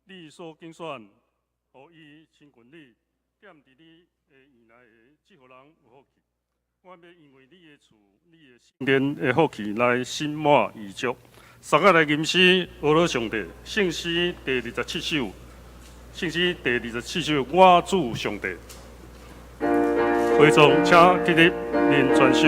你所竞选，互伊亲近你，踮伫你的院内的即号人有福气。我要因为你的厝、你的圣殿的福气来心满意足。三个来吟诗，阿罗上帝，圣诗第27首，圣诗第27首，我主上帝。会众请起立，念全首。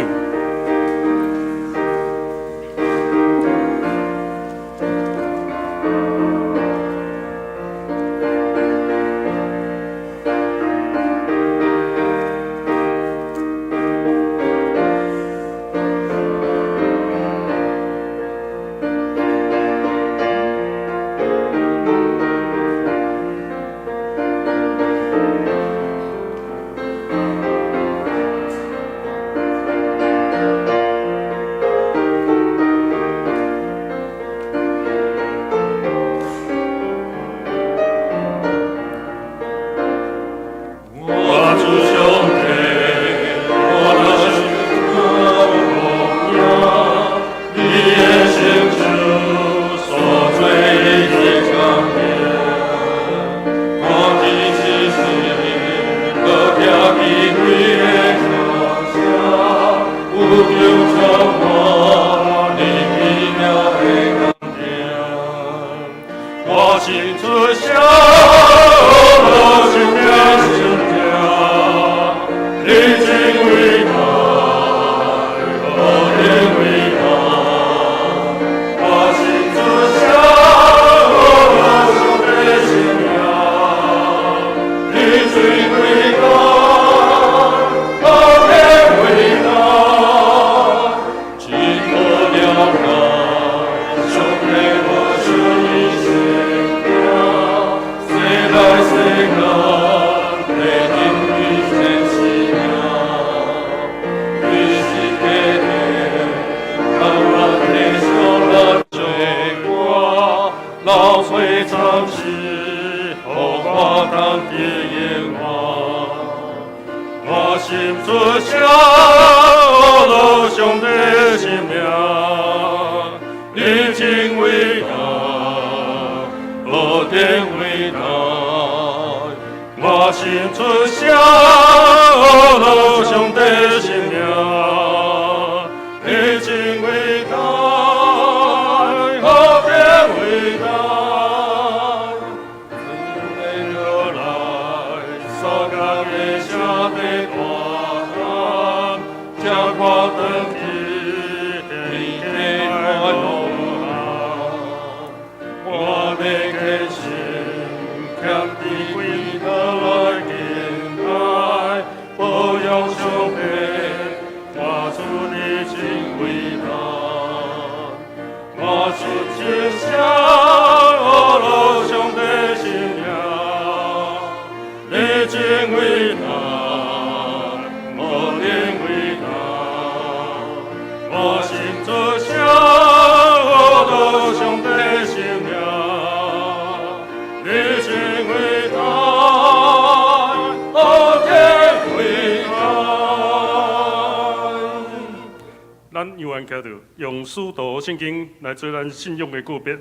用使徒圣经来做咱信仰的告别。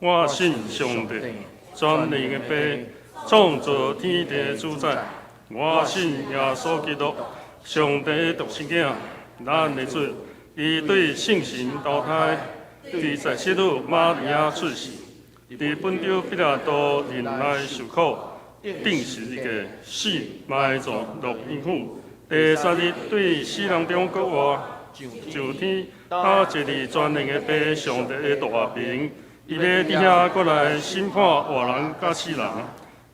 我信上帝，全能的父，创造天地的主宰。我信耶稣基督，上帝的独生子，咱的主。伊对圣神投胎，伫在西女玛利亚出世，伫本州彼拉多人来受苦，定时一个死埋葬落阴府。第三日对死人中国活。上天他一日全能的父，上帝的大名，伊咧伫遐过来审判活人甲死人。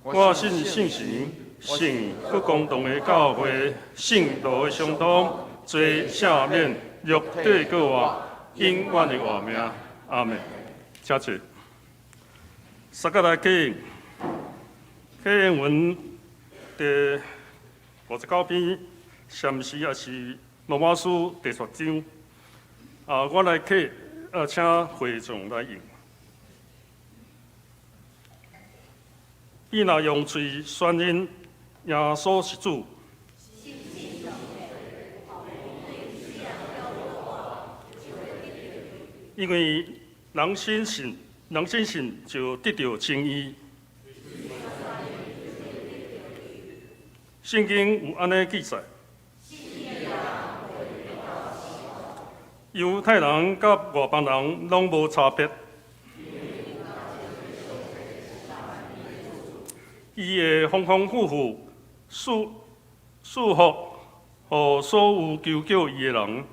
我信圣神，圣不公同的教会，圣道的相通，罪赦免，肉体过活，永远的活命。阿门。请坐。撒迦利亚记文第59篇，禅师也是。罗马书第10章，我来请会众来用。你若用嘴宣认耶稣是主，因为人深信人信信就得到称义。圣经有安尼记载：犹太人甲外邦人拢无差别。伊会丰丰富富祝福，予所有求救伊的人。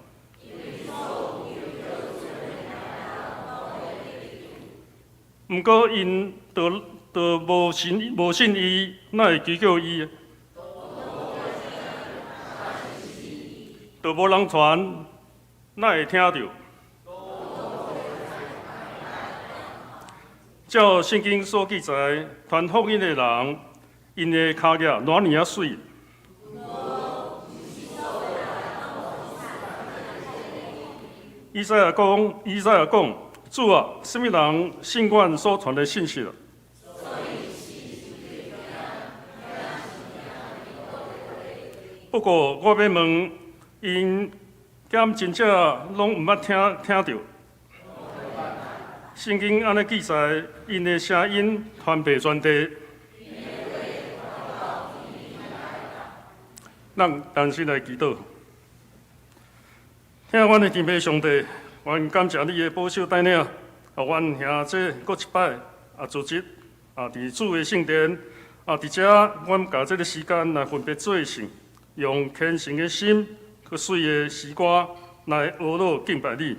毋过因就无信伊，哪会求救伊？就无人传，哪会听到？照圣经所记载，传福音的人，因的脚业哪尼啊水？以赛亚讲，主啊，什么人信阮所传的信息了？不过我要问，因敢真正拢毋捌听到？圣经安尼记载，因的声音传遍全地。咱单身来祈祷，听阮的天父上帝，阮感谢你的保守带领，互阮兄姐搁一摆组织伫主的圣殿伫遮，阮甲这个时间来分别做圣，用虔诚的心，去水的诗歌来学乐敬拜你。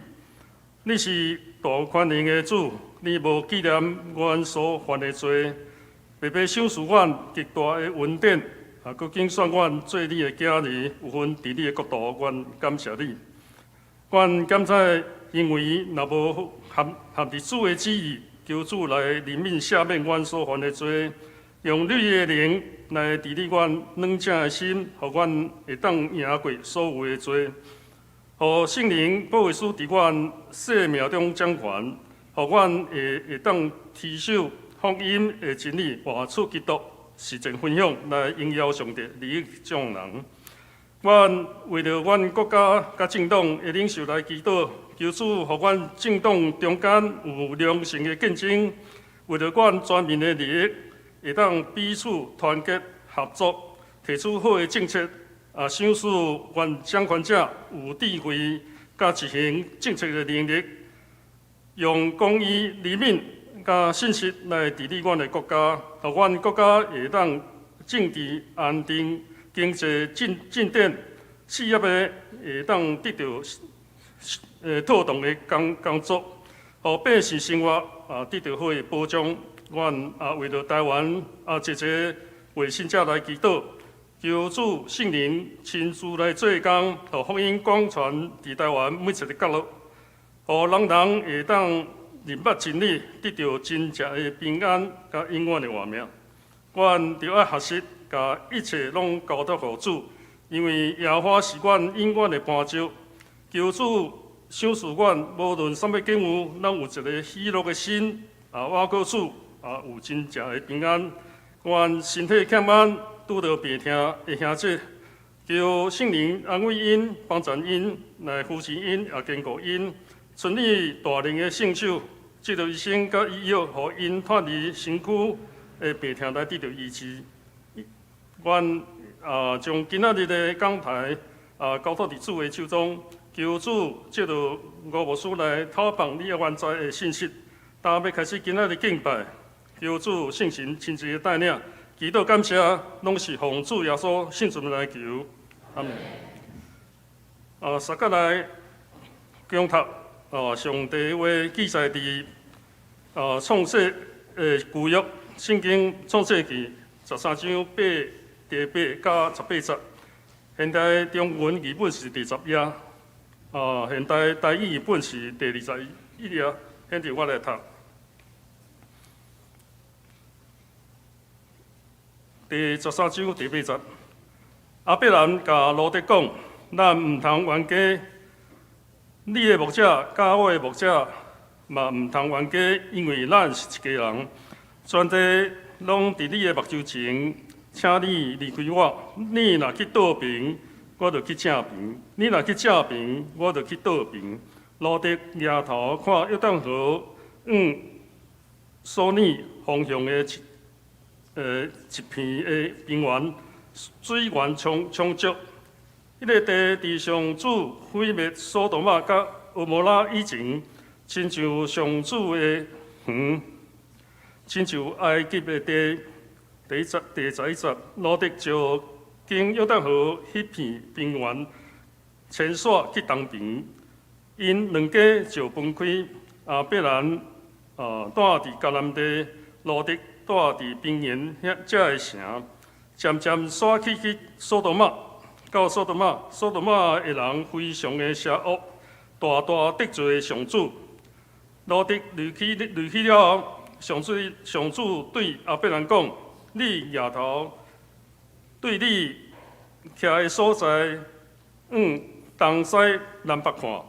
你是大权能的主，你无纪念阮所犯的罪，白白赏赐阮极大的恩典，佮竞选阮做你的囝儿，有份伫你的国度，阮感谢你。阮感谢，因为若无合伫主的旨意，求主来怜悯赦免阮所犯的罪，用你的灵来治理阮软正的心，互阮会当赢过所有的罪。互圣灵保惠师伫阮生命中掌权，互阮会当持守福音的真理，活出基督实践分享，来荣耀上帝，利益众人。阮为着阮国家甲政党的领袖来祈祷，求主互阮政党中间有良性的竞争，为着阮全民的利益，会当彼此团结合作，提出好的政策。想使阮掌权者有智慧，甲执行政策的能力，用公义、怜悯、甲信实来治理阮的国家，互阮国家会当政治安定、经济进展，事业的会当得到妥当的工作，互百姓生活得到好的保障。阮为着台湾一个卫信者来祈祷。求主圣灵亲自来做工，互福音广传伫台湾每一个角落，互人人会当认捌真理，得到真正的平安甲永远的活命。阮着爱学习，甲一切拢交托互主，因为耶和华是阮永远的帮助。求主赏赐阮，无论什么境遇，咱有一个喜乐的心。我告主有真正的平安。阮身体欠安。拄到病痛的兄姐，求圣灵安慰因、帮助因，来扶持因，也坚固因，顺利大能的圣手，藉着医生甲医药，互因脱离身躯的病痛来得到医治。阮将今仔日的讲台交托伫主的手中，求主藉着吴牧师来透放你的原在的信息。当要开始今仔日敬拜，求主圣神亲自的带领。祈祷感谢，拢是奉主耶稣圣名来求，阿门。三角来供读上帝话记载伫创世旧约圣经创世纪13章第8到18节。现代中文译本是第10页，现代台语译本是第21页。现在我来读。第13章第8节，阿伯兰甲罗德讲：咱毋通冤家，你的牧者甲我的牧者嘛毋通冤家，因为咱是一家人。全地拢伫你的目睭前，请你离开我。你若去倒平，我就去正平；你若去正平，我就去倒平。罗德抬头看约旦河索尼方向的一片的平原，水源充足。迄个地伫上主毁灭索多玛甲蛾摩拉以前，亲像上主的园，亲像埃及的地。第11节，罗德就经约旦河迄片平原迁徙去东边，因两家就分开。亚伯兰住伫迦南地，罗德住伫平原遮个城，渐渐徙去索多玛。到索多玛的人非常的邪恶，大大得罪上主。罗德离去了后，上主对亚伯兰讲。你抬头对你徛的所在东西南北看，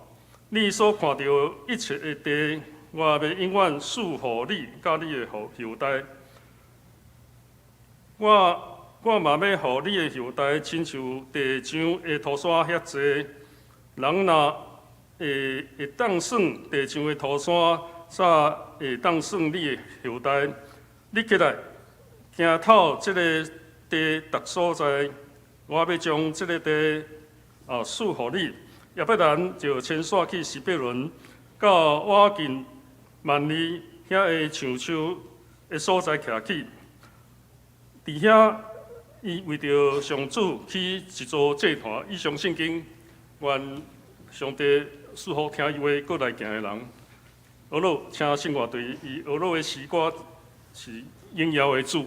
你所看到一切的地，我要永远赐予你甲你的后代。我嘛要互你的后代，亲像地上的土山遐济。人若会当算地上的土山，才会当算你的后代。你起来。行透即个地逐所在，我要将即个地赐予你。亚伯兰就迁徙去西伯伦，到我近万里遐个树丘的所在徛起。伫遐，伊为着上主起一座祭坛。以上圣经，愿上帝赐福听伊话过来行的人。俄罗请圣乐队以俄罗的诗歌是应邀为主。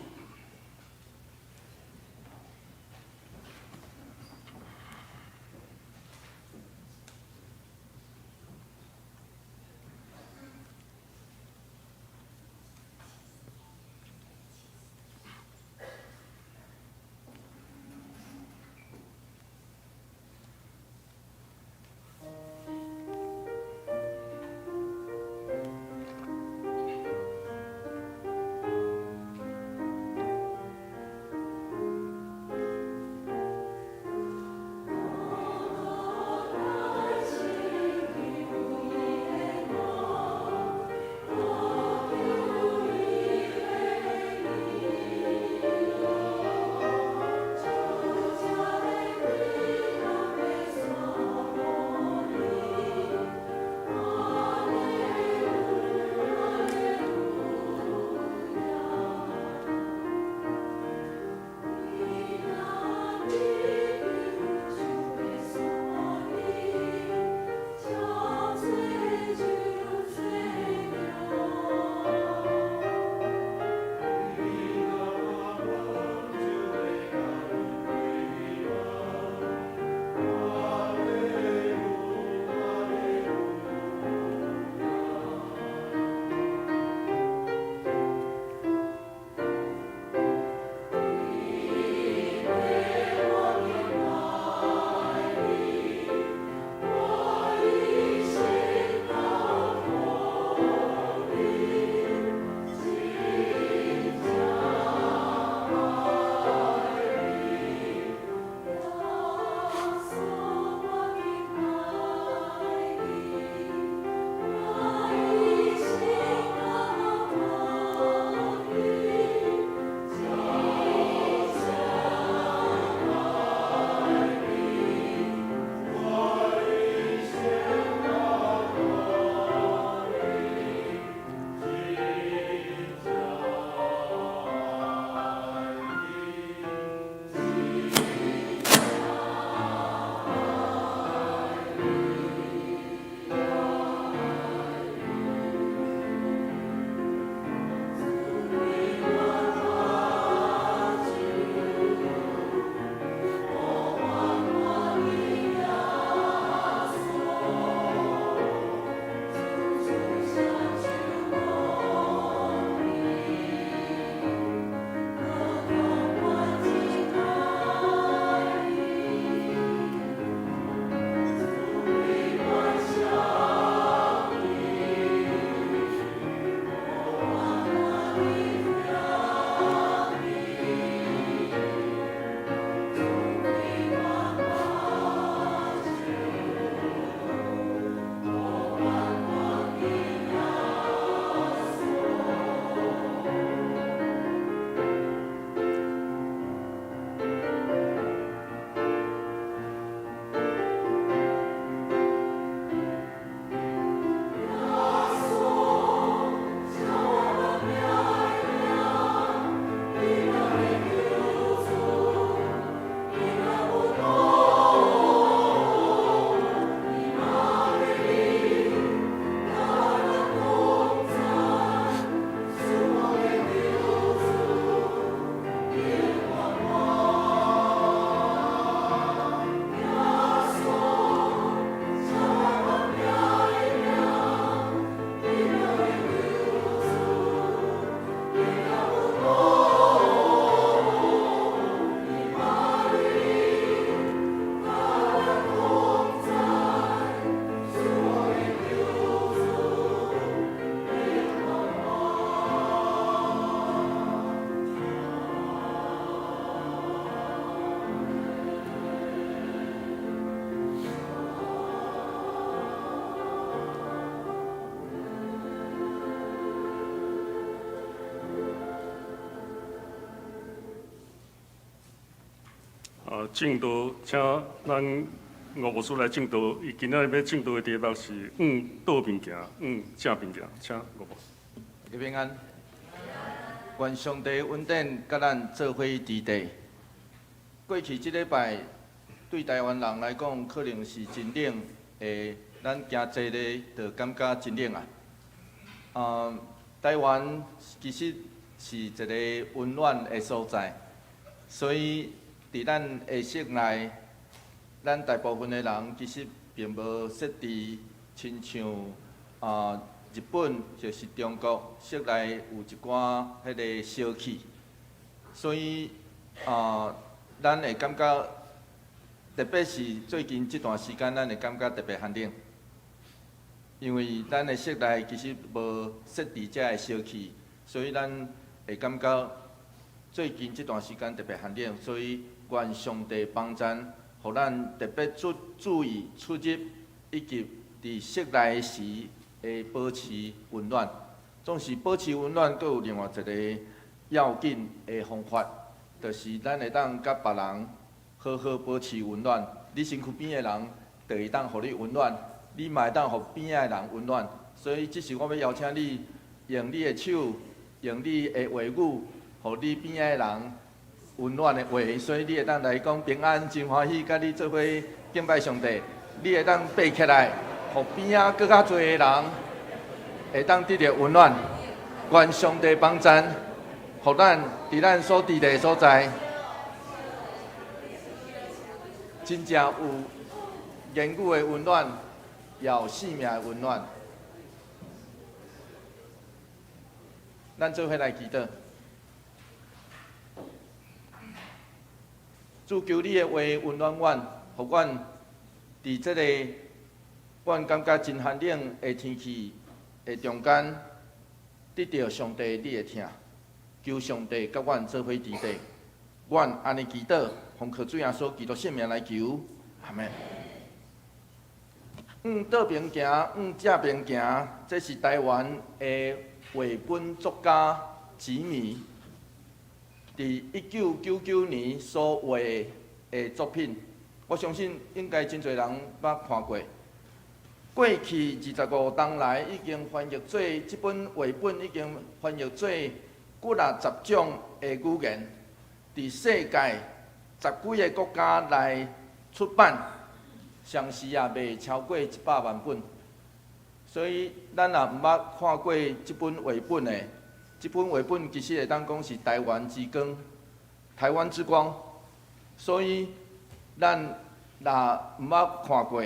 正道，请咱吴牧师来正道。伊今仔日要正道的题目是倒面行，正面行，请吴牧师。你平安。愿上帝稳定，甲咱做伙伫地。过去即礼拜，对台湾人来讲，可能是真冷咱行坐咧，就感觉真冷啊。台湾其实是一个温暖的所在，所以伫咱的室内，咱大部分的人其实并无设置亲像日本就是中国室内有一寡迄个烧气，所以咱会感觉，特别是最近这段时间，咱会感觉特别寒冷，因为咱的室内其实无设置遮个烧气，所以咱会感觉最近这段时间特别寒冷，所以愿上帝帮咱，互咱特别注意出入以及伫室内时。会保持温暖，总是保持温暖，阁有另外一个要紧的方法，就是咱会当甲别人好好保持温暖。你身躯边的人，就会当互你温暖；你嘛会当互边仔的人温暖。所以，这是我要邀请你，用你的手，用你的话语，互你边仔的人温暖的话。所以，你会当来讲平安、真欢喜，甲你做伙敬拜上帝。你会当爬起来。互边仔更较侪的人会当得到温暖，愿上帝帮咱，互咱伫咱所伫的所在，真正有言语的温暖，也有生命的温暖。咱做伙来祈祷，主求你的话温暖阮，互阮伫这个。阮感觉真寒冷的天气的中间，得到上帝你的听，求上帝甲阮做伙伫地。阮安尼祈祷，奉靠主耶稣基督圣名来求，阿门。倒边行，正边行，这是台湾的绘本作家吉米伫1999年所画的作品，我相信应该真侪人捌看过。过去25年来，已经翻译做这本绘本，已经翻译做60种的语言，伫世界10几个国家来出版，上时也卖超过100万本。所以，咱也毋捌看过这本绘本的，这本绘本其实会当讲是台湾之光，台湾之光。所以，咱若毋捌看过。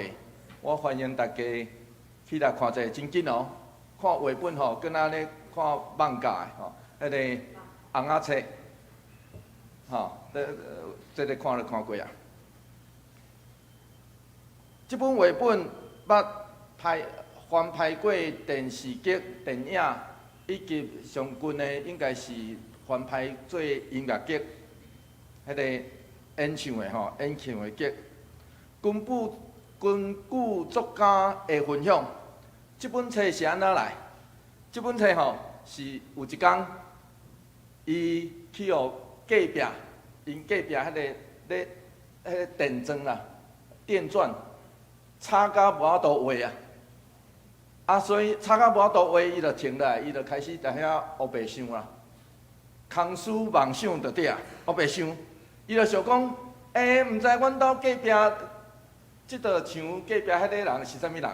我欢迎大家起来看者，真紧哦！看绘本吼，跟咱咧看漫画的吼，迄个红仔册，吼，这个看就看过啊。这本绘本捌翻拍过电视剧、电影，以及上近的应该是翻拍做音乐剧，迄个演唱的吼，演唱的剧，根据作家的分享，这本册是安怎来？这本册吼是有一天，伊去互隔壁，因隔壁迄个迄个电钻啦，电钻插甲无法度画啊，所以插甲无法度画，伊就停落来，伊就开始在遐黑白想啦，空思妄想就对啊，黑白想，伊就想讲，毋知阮兜隔壁。即道墙隔壁迄个人是啥物人？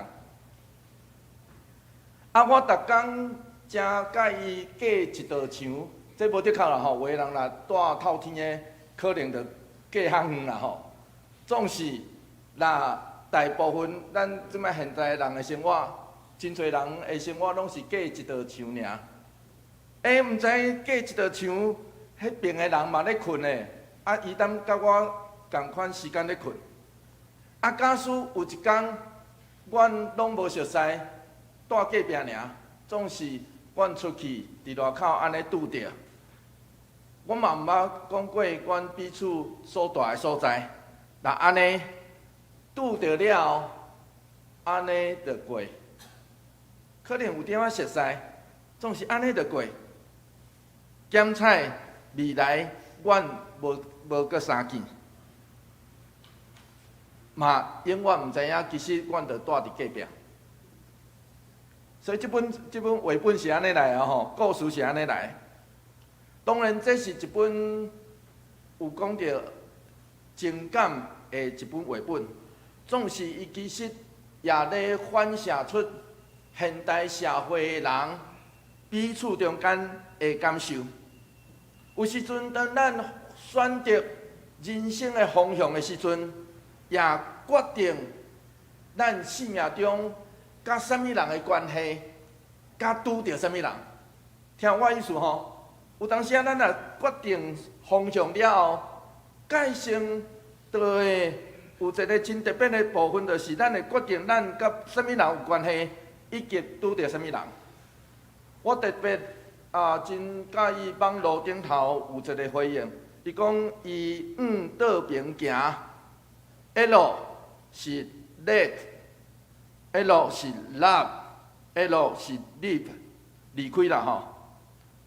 我逐工真介意隔一道墙，这无得靠啦吼。有的人若住透天的，可能就隔较远啦吼。总是，若大部分咱即摆现在人的生活，真侪人的生活拢是隔一道墙尔。毋知隔一道墙，迄边的人嘛咧困的，伊当甲我共款时间咧困。假使有一天，阮拢无熟悉，住隔壁尔，总是阮出去伫外口安尼拄着。我嘛毋捌讲过，阮彼此所住的所在，若安尼拄着了，安尼就过。可能有点仔熟悉，总是安尼就过。检采未来，阮无搁相见。嘛永远毋知影，其实阮着住伫隔壁。所以即本绘本是安尼来啊吼，故事是安尼来。当然，这是一本有讲到情感的一本绘本，总是伊其实也咧反射出现代社会的人彼此中间的感受。有时阵，当咱选择人生的方向的时阵，也决定咱生命中甲什么人的关系，甲拄着什么人。听我意思吼。有当时啊，咱若决定方向了后，改成就会有一个真特别的部分，就是咱会决定咱甲什么人有关系，以及拄着什么人。我特别真介意网络顶头有一个回应，伊讲伊倒边行 ，L 是 let，L 是 love，L 是 live， 离开啦吼。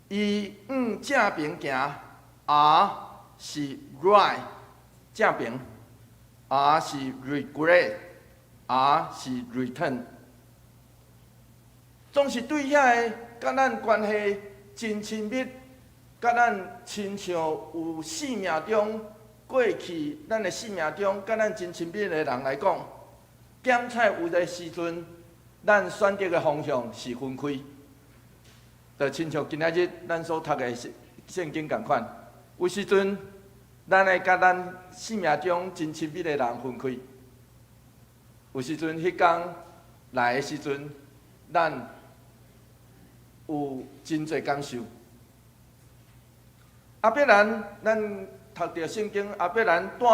伊正边行 ，R 是 right 正边 ，R 是 regret，R 是 return。总是对遐个甲咱关系真亲密，甲咱亲像有生命中过去咱的生命中甲咱真亲密的人来讲，检测有的时阵，咱选择的方向是分开。就亲像今仔日咱所读的圣经共款，有时阵咱会甲咱生命中真亲密的人分开，有时阵迄天来的时阵，咱有真侪感受。亚伯兰，咱读着圣经，亚伯兰带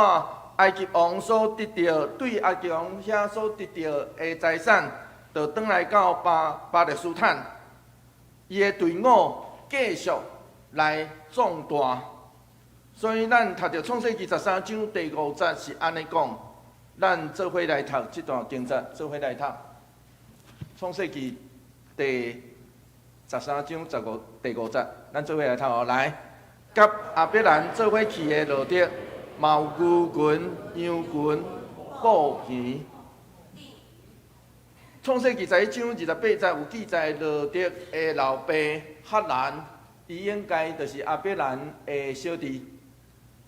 埃及王所得到，对埃及王遐所得到的财产，就转来到巴勒斯坦。伊的队伍继续来壮大，所以咱读着创世纪13章第5节是安尼讲，咱做伙来读这段经节，做伙来读创世纪第13章第5节，咱做伙来读哦。来，甲亚伯兰做伙去的路德，嘛有牛群、羊群、布鱼。创世纪11章28节有记载，罗德的老爸哈兰，伊应该就是亚伯兰的小弟，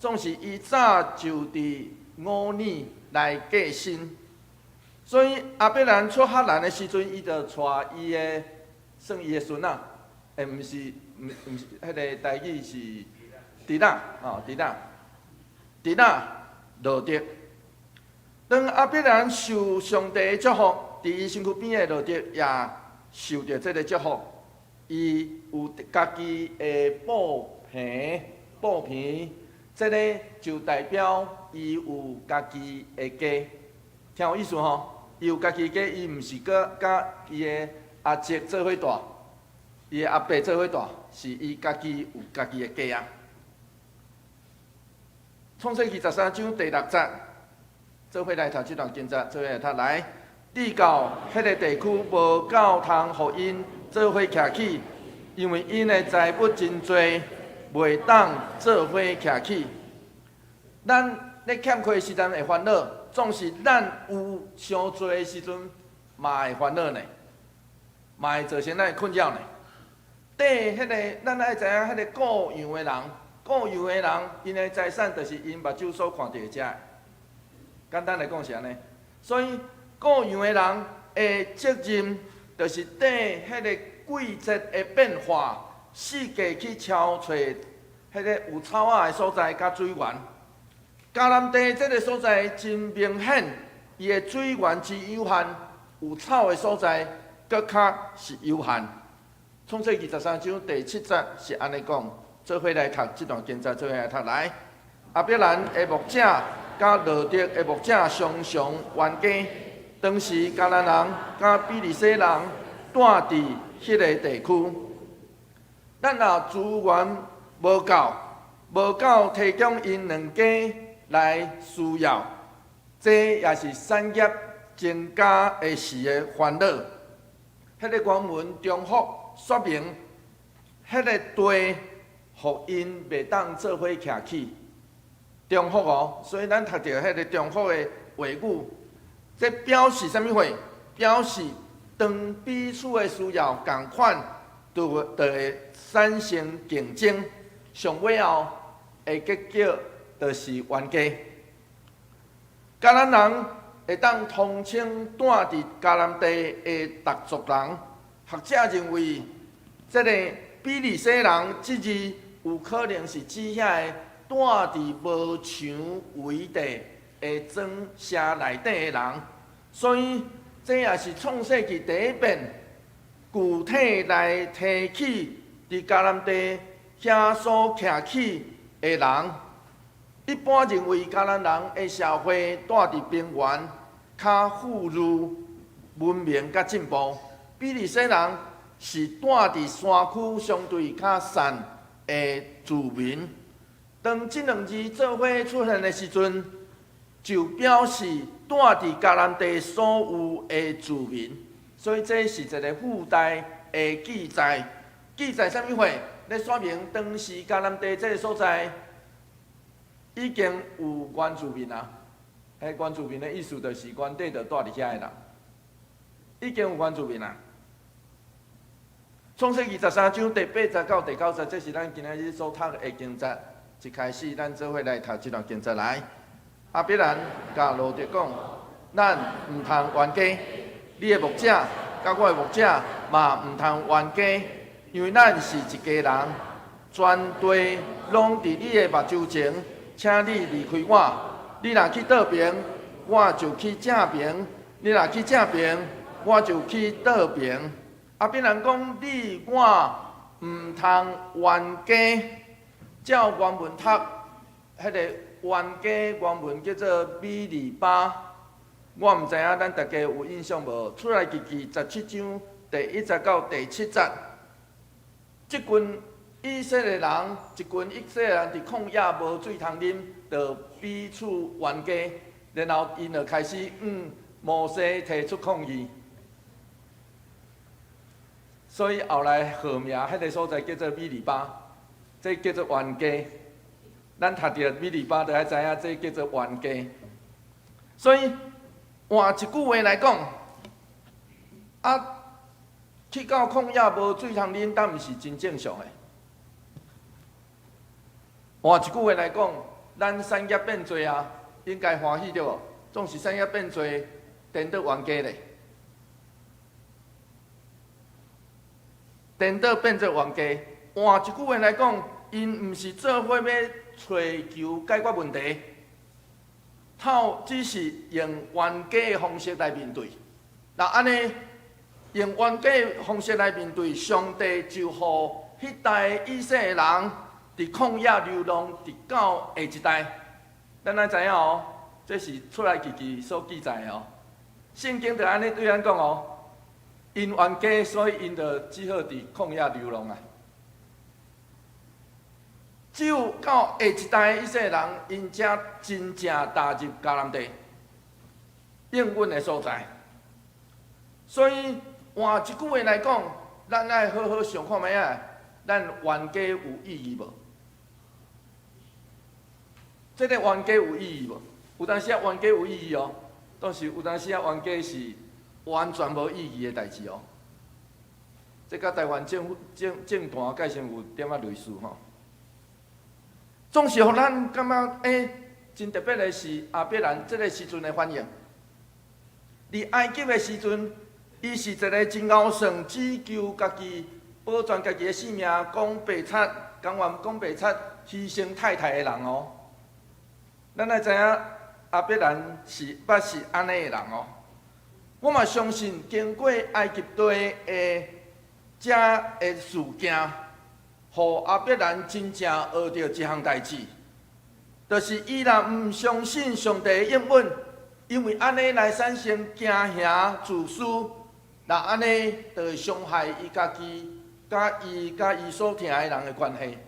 总是伊早就伫5年来过身，所以亚伯兰出哈兰的时阵，伊就带伊的算伊的孙仔，毋是，迄个台语是弟仔，弟仔罗德。当亚伯兰受上帝的祝福。伫伊身躯边的罗德也受到这个祝福，伊有家己的布皮，这个就代表伊有家己的家。听有意思吼？伊有家己的家，伊毋是甲伊的阿叔做伙住，伊的阿伯做伙住，是伊家己有家己的家啊。创世纪13章第6节，做伙来读这段经节，做伙来读来。地到迄个地区无够通，互因做伙徛起，因为因的财物真多，袂当做伙徛起。咱咧欠亏时阵会烦恼，总是咱有伤多的时阵，嘛会烦恼呢，嘛会造成咱的困扰呢。迄个咱爱知影，迄个雇养的人，因的财产就是因目睭所看到的遮。简单来讲是安尼，所以。雇养的人的责任，就是缀迄个季节的变化，四季去超找迄个有草仔的所在甲水源。迦南地这个所在真明显，伊的水源之有限，有草的所在搁较是有限。创世纪13章第7节是安尼讲，做伙来读这段经节，做伙来读来。亚伯兰的牧者甲罗德的牧者常常冤家。当时迦南人甲比利洗人住伫迄个地区，咱若资源无够提供因两家来需要，这也是产业增加的时的烦恼。迄个原文重复说明，迄个地互因袂当做伙徛起。重复哦，所以咱读到迄个重复的话语，这表示啥物货？表示当彼此的需要共款，就会产生竞争，上尾后的结果就是冤家。迦南人会当统称住伫迦南地的特族人，学者认为，这个比利洗人这字有可能是指遐个住伫无墙围地的庄舍内底的人，所以这也是创世纪第一遍具体来提起伫迦南地遐所徛起的人。一般认为迦南人的社会住伫平原，较富裕、文明甲进步；比利洗人是住伫山区，相对较散的住民。当这两字做伙出现的时阵，就表示住伫迦南地所有的住民。所以这是一个附带的记载，记载啥物货？咧说明当时迦南地这个所在已经有原住民啊。迄原住民的意思就是原地就住伫遐的人，已经有原住民啊。创世纪13章第8节到第9节，这是咱今仔日所读的经节。一开始，咱做伙来读这段经节来。亚伯兰甲罗德讲：咱毋通冤家，你的牧者甲我的牧者嘛毋通冤家，因为咱是一家人，全地拢伫你的目睭前，请你离开我。你若去倒边，我就去正边；你若去正边，我就去倒边。亚伯兰讲：你我毋通冤家。照原文读，迄个冤家原文叫做米利巴。我毋知影咱大家有印象无？出来记记17章第1节到第7节，即群以色列人，一群以色列人伫旷野无水通啉，就彼此冤家，然后因就开始摩西提出抗议。所以后来号名迄个所在叫做米利巴。这叫做冤家，咱读到米利巴，就爱知影这叫做冤家。所以换一句话来讲，去到旷野无水通啉，但毋是真正常的。换一句话来讲，咱产业变多啊，应该欢喜对无？总是产业变多，颠倒冤家咧，颠倒变做冤家。换一句话来讲，因毋是做伙要找求解决问题，只是用冤家的方式来面对。那安尼用冤家的方式来面对，上帝就互迄代以色列人伫旷野流浪，直到下一代。咱爱知影哦，这是出来记记所记载的哦。圣经就安尼对咱讲哦，因冤家，所以因就只好伫旷野流浪啊。只有到下一代以色列人，因才真正踏入迦南地应允的所在。所以换一句话来讲，咱爱好好想看觅啊，咱冤家有意义无？这个冤家有意义无？有当时啊，冤家有意义哦，但是有当时啊，冤家是完全无意义的代志哦。这甲台湾政坛改成有点仔类似吼。总是互咱感觉真特别的是亚伯兰这个时阵的反应。伫埃及的时阵，伊是一个真敖算只求家己保全家己的性命，讲白贼，甘愿讲白贼，牺牲太太的人哦。咱来知影亚伯兰是安尼的人哦。我嘛相信，经过埃及地的这的事件。互亚伯兰真正学到一项代志，就是伊若毋相信上帝的应允，因为安尼来产生惊吓自私，那安尼就会伤害伊家己，甲伊所疼的人的关系。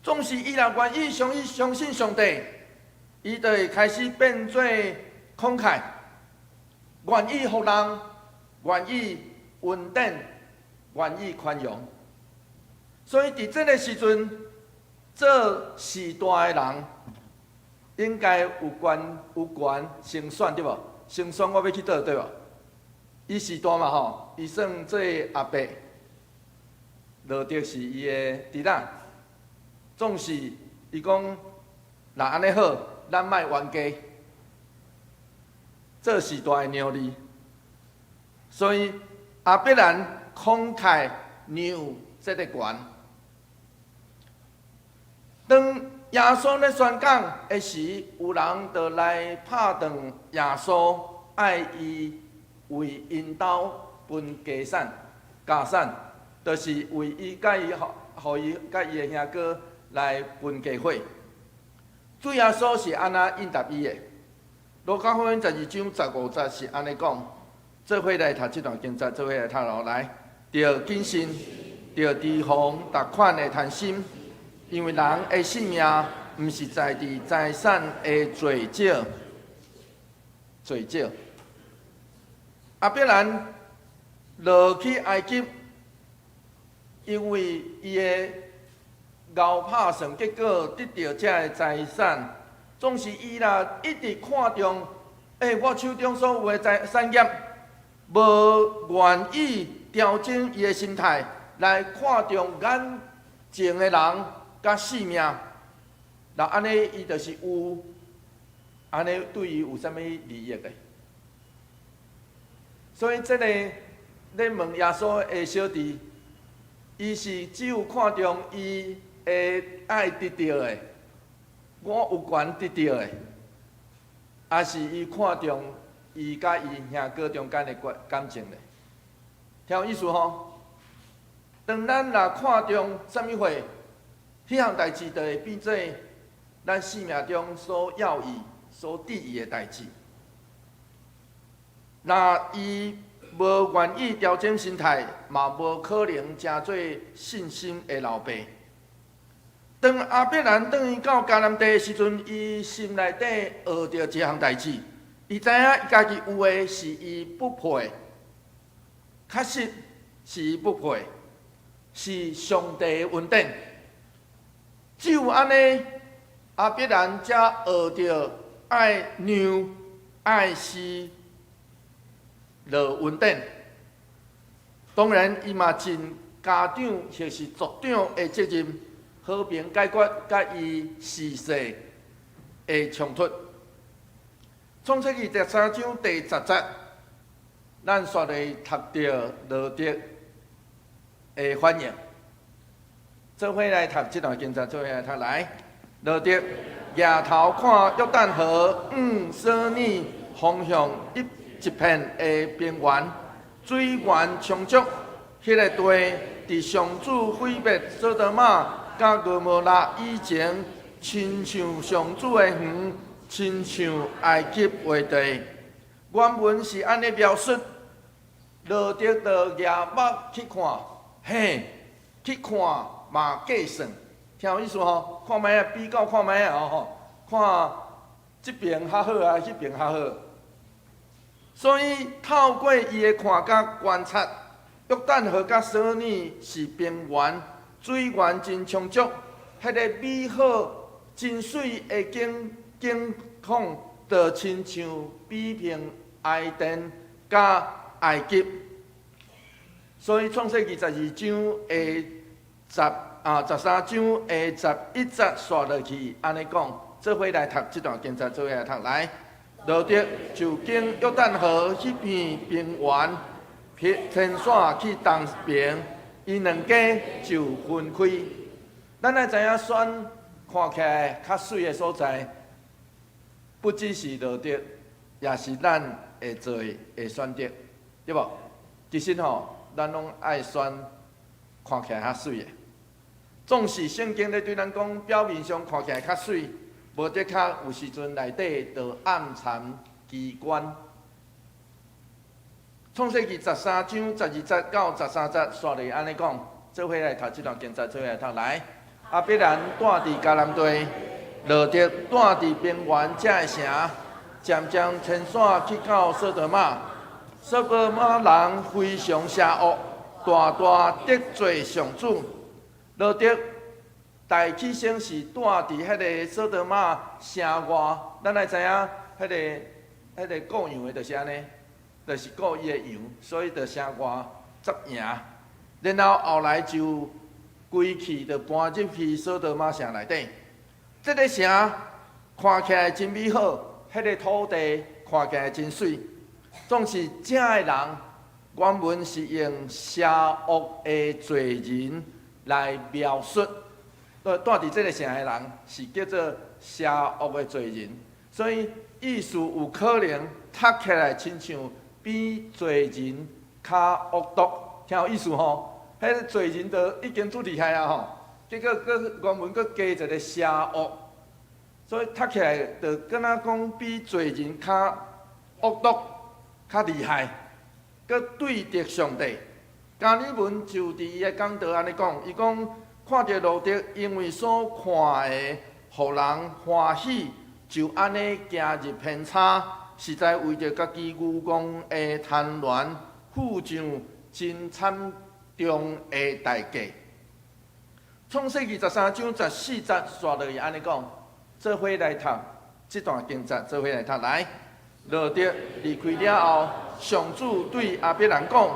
总是伊若愿意相信上帝，伊就会开始变做慷慨，愿意服人，愿意稳定，愿意宽容。所以伫这个时阵，做时代的人，应该有权先选对无？先选我要去倒对无？伊时代嘛吼，伊算做阿伯，罗德是伊的弟仔，总是伊讲，若安尼好，咱莫冤家，这时代的鸟儿。所以阿必然慷慨让这个权。当耶稣咧宣讲的时，有人就来拍断耶稣，爱伊为因兜分家产，就是为伊甲伊互伊甲伊的兄哥来分家伙。主耶稣是安那应答伊的。路加福音12章15节是安尼讲。做伙来读这段经节，做伙来读落来。着谨慎，着提防逐款的贪心，因为人的性命毋是在伫财产的最少。阿必然落去埃及，因为伊的熬拍算，结果得到这个财产，总是伊啦一直看重，我手中所有的产业。无愿意调整伊的心态，来看重眼前的人甲性命。那安尼，伊就是有安尼对伊有啥物利益的？所以这个咧问耶稣的小弟，伊是只有看重伊会爱得到的，我有权得到的，还是伊看重？伊甲伊兄哥中间的感情咧，听有意思吼？当咱若看重啥物货，迄项代志就会变做咱生命中所要义、所得意的代志。若伊无愿意调整心态，嘛无可能成做信心的老爸。当阿必然转去到迦南地的时阵，伊心内底学着一项代志。伊知影伊家己有诶是伊不配，确实是伊不配，是上帝诶恩典。只有安尼，阿必然才学着爱让、爱惜落恩典。当然，伊嘛尽家长或是族长诶责任，和平解决甲伊世世诶冲突。创世纪13章第10节，咱煞来读到罗德的反应。做伙来读这段经节，做伙来读来。罗德抬头看约旦河索尼方向一片的边缘，水源充足。迄个地伫上主毁灭索多玛甲蛾摩拉以前，亲像上主的园。亲像埃及话地，原文是安尼描述：罗德就举目去看，去看嘛计算，听有意思吼？看卖啊，比较看卖啊吼，看这边较好啊，迄边较好。所以透过伊的看甲观察，约旦河甲索尼是边缘，水源真充足，迄个美好真水的景况，就亲像比拼埃甸甲埃及。所以创世纪12章的13章的11节刷落去，安尼讲，做伙来读这段经节，做伙来读来。罗德就经约旦河迄片平原，天线去东边，因两家就分开。咱来知影选看起来较水的所在。不只是罗德，也是咱会做的选择，对无？其实吼，咱拢爱选看起来较水的。总是圣经咧对咱讲，表面上看起来较水，无得较有时阵内底就暗藏机关。创世纪13章12节到13节，刷嚟安尼讲，做伙来读这段经节，做伙来读来。阿必然住伫迦南地。罗德住伫边缘这个城，渐渐迁徙去到索多玛。索多玛人非常邪恶，大大得罪上主。罗德大起先是住伫迄个索多玛城外，咱来知影迄个顾羊的就是安尼，就是顾伊的羊，所以就城外执赢。然后后来就归去，就搬入去索多玛城内底。这个城看起来真美好，迄个土地看起来真水。总是正的人，原文是用邪恶的罪人来描述。住伫这个城的人是叫做邪恶的罪人，所以意思有可能读起来亲像比罪人较恶毒，听有意思吼？迄个罪人就已经足厉害啊吼，结果原文佫加一个邪恶，所以读起来就敢若讲比罪人较恶毒、较厉害，佫对敌上帝。加尔文就伫伊的讲道安尼讲，伊讲。看到路德，因为所看的，互人欢喜，就安尼行入偏差，实在为着家己愚公的贪婪，付上真惨重的代价。创世纪13章14节刷落去安尼讲，做伙来读这段经节，做伙来读来。路德离开了后，上主对阿伯兰讲：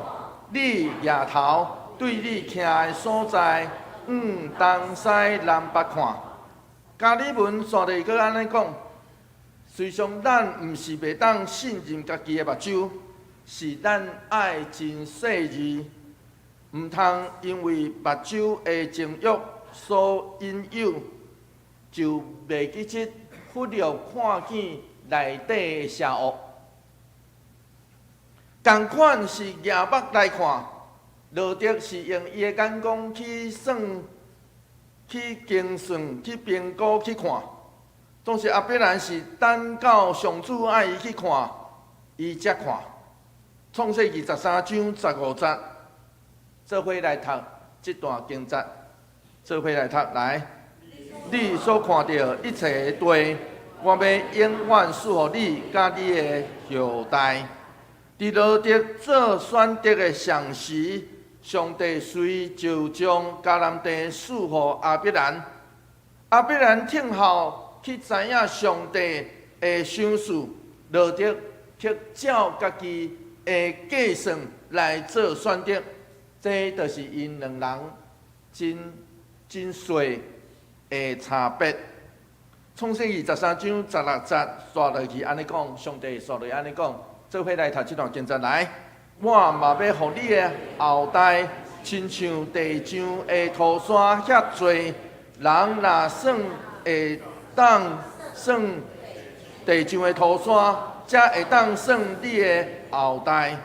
你夜头对你徛的所在。东西南北看，加尔文刷落去安尼讲，虽上咱毋是袂当信任家己的目睭，是咱爱真细致，毋通因为目睭的情欲所引诱，就袂记即忽略看见内底的邪恶。同款是夜目来看。路德是用伊的眼光去算、去精算、去评估、去看，总是阿伯兰是等到上主爱伊去看，伊才看。创世纪13章15节，做伙来读这段经节，做伙来读来。你所看到一切的地，我要永远赐予你甲你的后代。伫路德做选择的上时。上帝随就将迦南地赐予阿伯兰，阿伯兰听候去知影上帝的想事，路德却照家己的计算来做选择，这就是因两人真细的差别。创世纪13章16节刷落去安尼讲，上帝刷落去安尼讲，做伙来读这段经节来。我嘛要互你的后代，亲像地上的土山遐多，人若算会当算地上的土山，才会当算你的后代。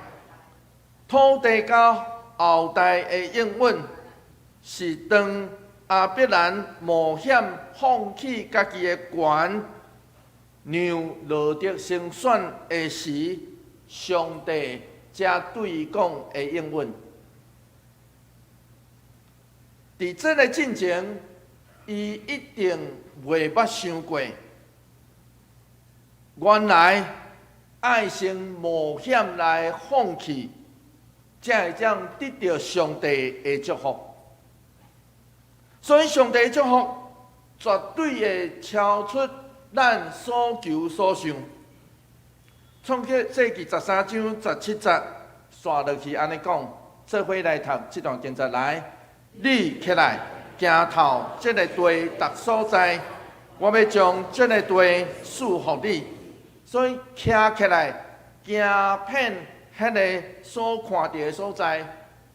土地甲后代的应允，是当阿伯兰冒险放弃家己的权，让路德先选的时，上帝。才对伊讲的应允，伫这个进前，伊一定袂捌想过，原来爱先冒险来放弃，才会将得到上帝的祝福。所以上帝的祝福绝对会超出咱所求所想。创世纪13章17节刷落去安尼讲，做伙来读这段经节来。你起来，行透这个地逐所在，我要将这个地赐予你。所以徛起来，行遍迄个所看到的所在，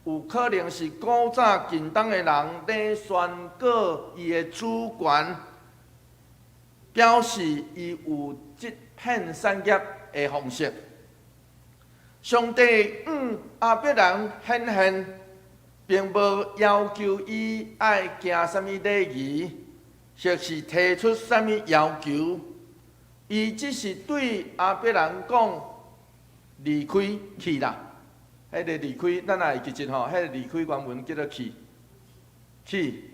有可能是古早近东的人咧宣告伊的主权，表示伊有这片产业。的方式，上帝阿伯兰显现，并无要求伊爱行什么礼仪，或是提出什么要求，伊只是对阿伯兰讲离开去啦。迄个离开，咱也会记住吼，迄个离开原文叫做去，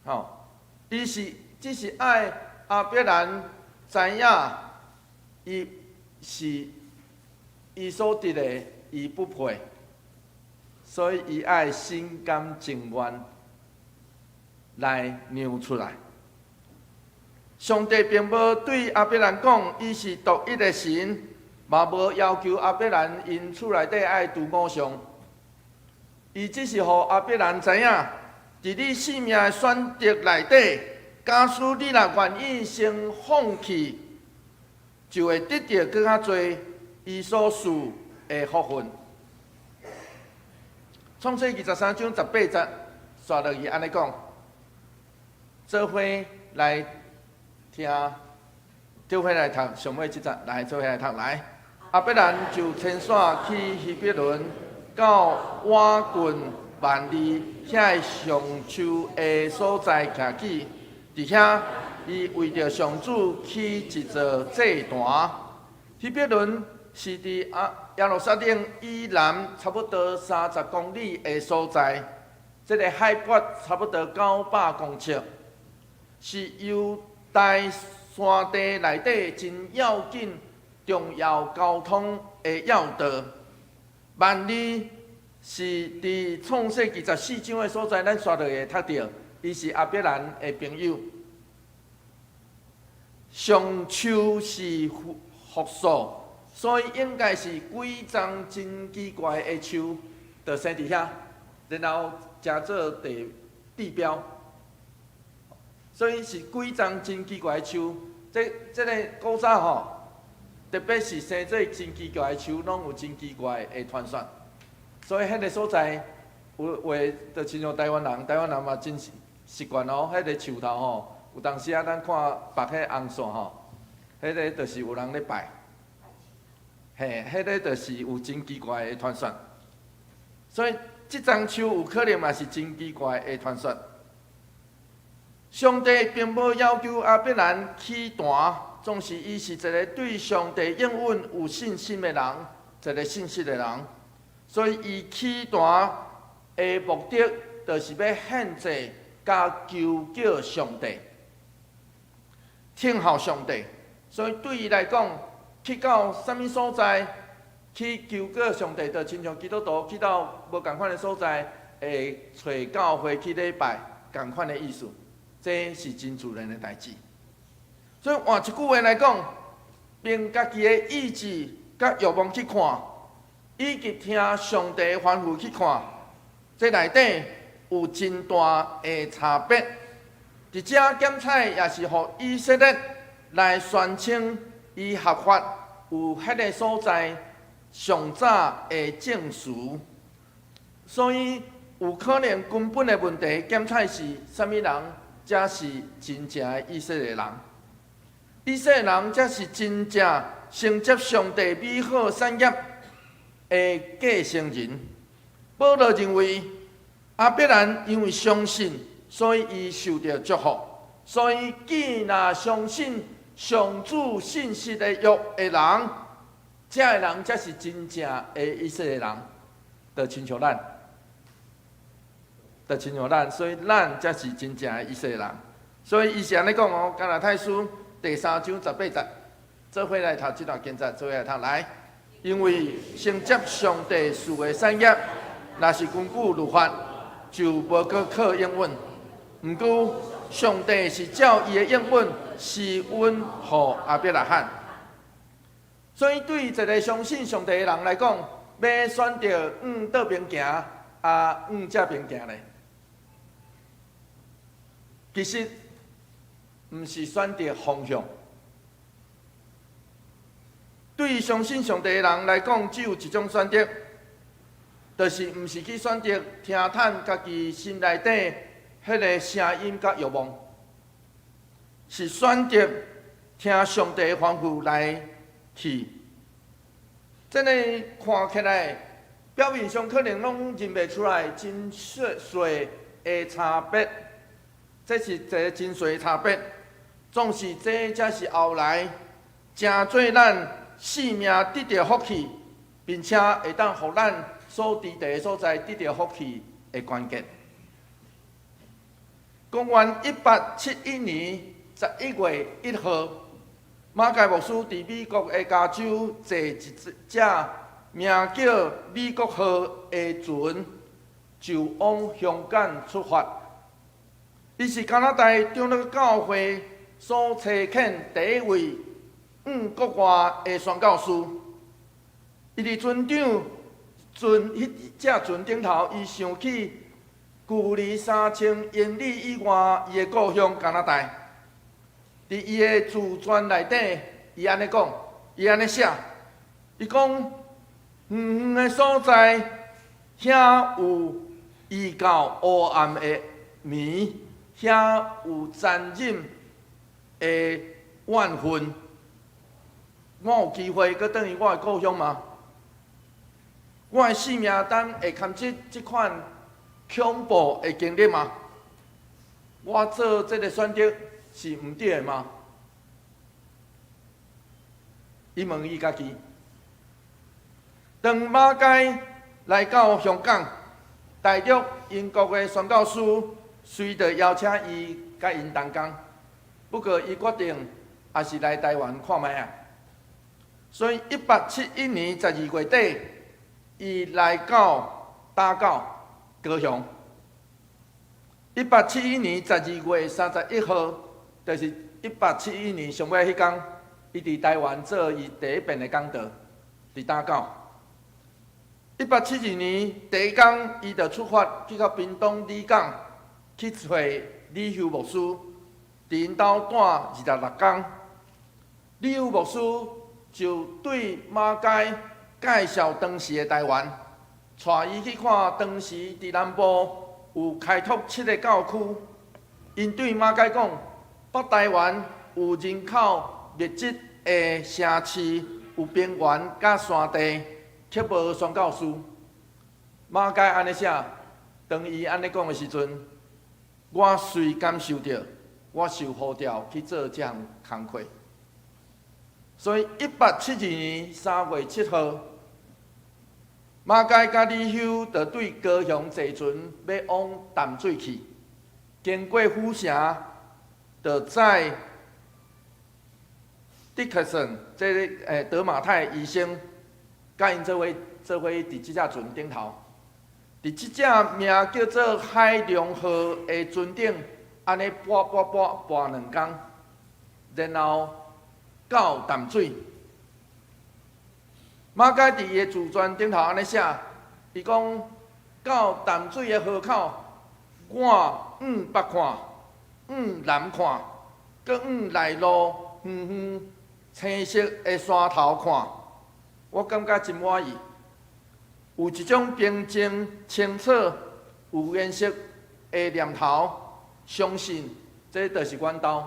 吼，伊只是爱阿伯兰知影伊。是伊所得的，伊不配，所以伊爱心甘情愿来让出来。上帝并无对亚伯兰讲，伊是独一的神，嘛无要求亚伯兰因厝内底爱拄偶像。伊只是互亚伯兰知影，伫你生命的选择内底，假使你若愿意先放弃，就会得到更较多伊所赐的福分。创世23章18节，刷落去安尼讲，做伙来听，做伙来读上尾即节，来做伙来读来。亚伯兰就牵线去希伯伦，到瓦郡万利遐上树的所在行去，伫遐伊为着上主起一座祭坛。希伯伦是伫耶路撒冷以南差不多30公里的所在，这个海拔差不多900公尺，是犹大山地内底真要紧、重要交通的要道。万里是伫创世纪14章的所在，咱刷落会读到，伊是亚伯兰的朋友。上树是复数。所以应该是几丛真奇怪的树，就生伫遐，然后加做地标。所以是几丛真奇怪的树。这个古早吼，特别是生做真奇怪的树，拢有真奇怪的传说。所以迄个所在有话，就亲像台湾人嘛真习惯哦。迄个树头吼，有当时啊，咱看绑迄红线吼，迄个就是有人咧拜。嘿，迄个就是有真奇怪的传说，所以即丛树有可能嘛是真奇怪的传说。上帝并无要求亚伯兰起坛，总是伊是一个对上帝应允有信心的人，一个信实的人，所以伊起坛的目的，就是要献祭加求叫上帝，听候上帝。所以对伊来讲，去到什么所在，去求告上帝，就亲像基督徒去到无共款的所在，会找教会去礼拜，共款的意思。这是真自然的代志。所以换一句话来讲，凭家己的意志甲欲望去看，以及听上帝的吩咐去看，这内底有真大的差别。伫遮检采也是互以色列来宣称。伊合法有迄个所在上早的证书，所以有可能根本的问题检采是啥物人才是真正的以色列人？以色列人才是真正承接上帝美好产业的继承人。保罗认为亚伯兰因为相信，所以伊受到祝福，所以既若相信。上主信息的约的人，这个人才是真正的以色列人，就亲像咱，所以咱才是真正的以色列人。所以伊是安尼讲哦，《加拉太书》第3章18节，做伙来读这段经节，做伙来读来。因为承接上帝赐的产业，若是根据律法，就无搁靠应允。毋过上帝是照伊的应允。是阮互亚伯拉罕，所以对一个相信上帝的人来讲，要选择倒边行，这边行咧。其实毋是选择方向。对于相信上帝的人来讲，只有一种选择，就是毋是去选择听探家己心内底迄个声音甲欲望。是选择听上帝的吩咐来去，真个看起来表面上可能拢认袂出来真细的差别，这是一个真细的差别。总是这才是后来真做咱性命得到福气，并且会当互咱所伫地所在得到福气的关键。公元1871年。11月1号，马盖牧师伫美国的加州坐一只名叫“美国号”的船，就往香港出发。伊是加拿大长老教会所册遣第一位国外的宣教师。伊伫船船顶头，伊想起距离3000英里以外伊的故乡加拿大。伫伊的自传内底，伊安尼讲，伊安尼写，伊讲远远的所在，遐有异教黑暗的暝，遐有残忍的怨恨。我有机会搁转去我的故乡吗？我的性命等会堪即款恐怖的经历吗？我做这个选择是毋对的吗？伊问伊家己。当马街来到香港，大陆英国的宣教师随着邀请伊甲因同工，不过伊决定还是来台湾看卖啊。所以1871年12月底，伊来到打狗高雄。1871年12月31号，就是1871年上尾迄天，伊伫台湾做伊第一遍的讲道，伫打狗。1872年第一天，伊就出发去到屏东李港去找李修牧师，伫因兜住26天。李修牧师就对马街介绍当时的台湾，带伊去看当时伫南部有开拓7个教区。因对马街讲，北台湾有人口密集的城市，有平原甲山地，却无宣教师。马街安尼写，当伊安尼讲的时阵，我遂感受到，我受呼召去做这项工课。所以1872年3月7号，马街甲李修就对高雄坐船要往淡水去，经过府城，就在迪克森这个德马泰医生，甲因做伙伫即只船顶头，伫即只名叫做海龙号的船顶，安尼搬2天，然后到淡水。马街伫伊的自传顶头安尼写，伊讲到淡水的河口，我往北看，往南看，搁往内陆远远青色的山头看，我感觉真满意。有一种平静、清澈、有颜色的念头，相信这就是阮兜。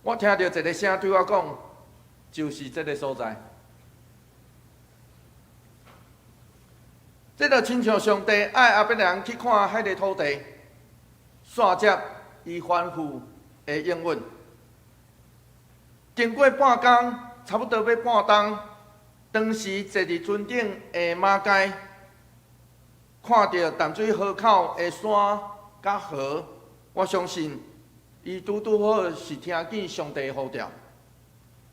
我听到一个声对我讲，就是这个所在。这就亲像上帝爱阿伯人去看迄个土地，线接伊吩咐的应允。经过半天，差不多要半冬，当时坐伫船顶的马街，看到淡水河口的山甲河，我相信伊拄好是听见上帝的呼召。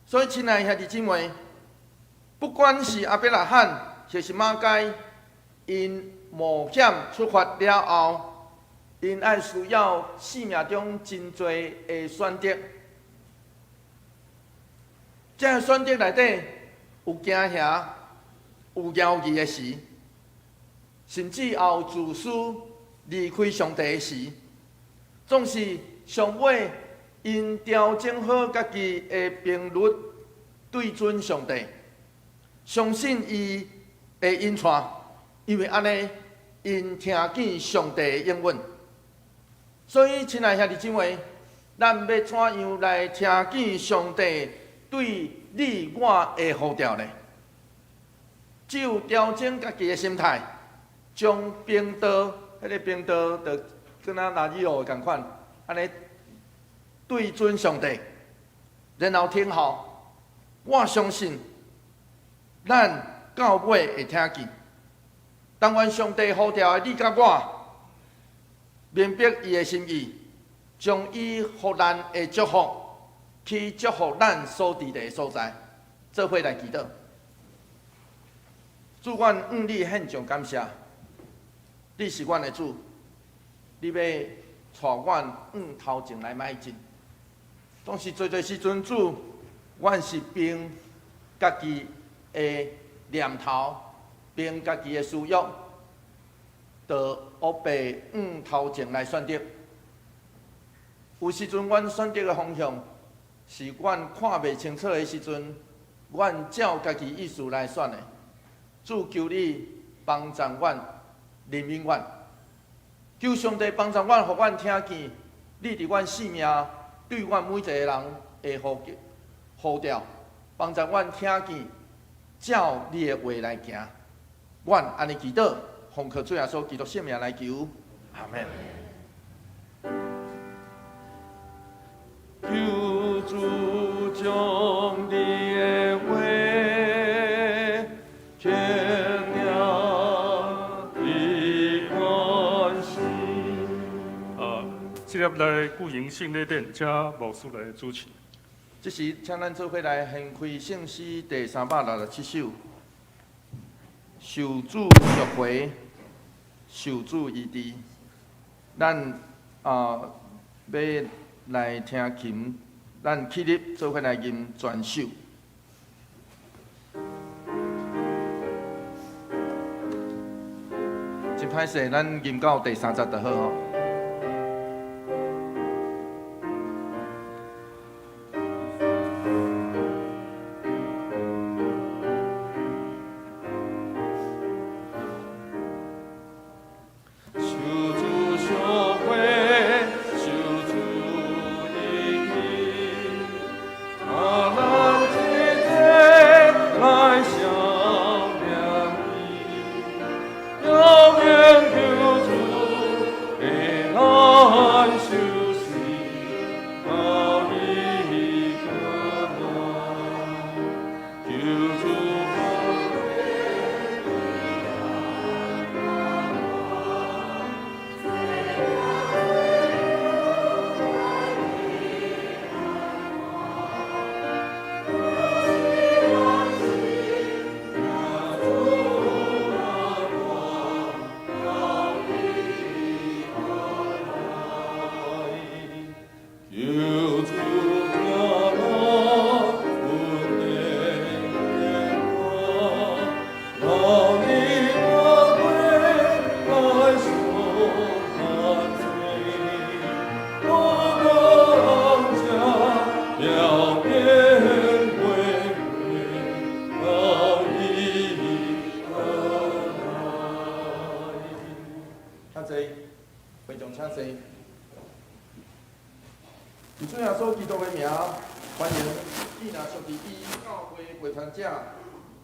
所以，亲爱的兄弟姊妹，不管是阿伯拉罕，或是马街，因冒险出发了后，因爱需要生命中真多的选择。这个选择内底有惊吓，有犹豫的时，甚至也有自私离开上帝的时，总是上尾因调整好家己的频率，对准上帝，相信伊会引带，因为安尼因听见上帝的应允。所以，亲爱的兄弟姊妹，咱要怎样来听见上帝对你我的呼召呢？只有调整家己的心态，将兵道，迄个兵道就跟咱拿日路共款，安尼对准上帝，然后听候。我相信，咱到尾会听见。当愿上帝呼召的你甲我，明白伊的心意，将伊互咱的祝福，去祝福咱所伫的所在，做伙来祈祷。主，阮向你献上感谢，你是阮的主，你要带阮头前来迈进。当时做时阵，主，阮是凭家己的念头，凭家己的需要，就黑白头前来选择。有时阵，阮选择的方向是阮看袂清楚的时阵，阮照家己意思来选的。主求你帮助阮，怜悯阮，求上帝帮助阮，互阮听见你伫阮生命对阮每一个人的呼召，帮助阮听见照你的话来行。阮安尼祈祷，奉靠主耶稣基督圣名来求，阿门。求主将你的话听了你关心。这粒来古营圣礼典，请牧师来主持。这时，请咱做伙来献开圣诗第367首，受主赎回，受主医治。咱要来听琴，咱起立做伙来吟全首。真歹势，咱吟到第30就好吼。以主耶稣基督的名，欢迎伊若属伫伊教会陪传者，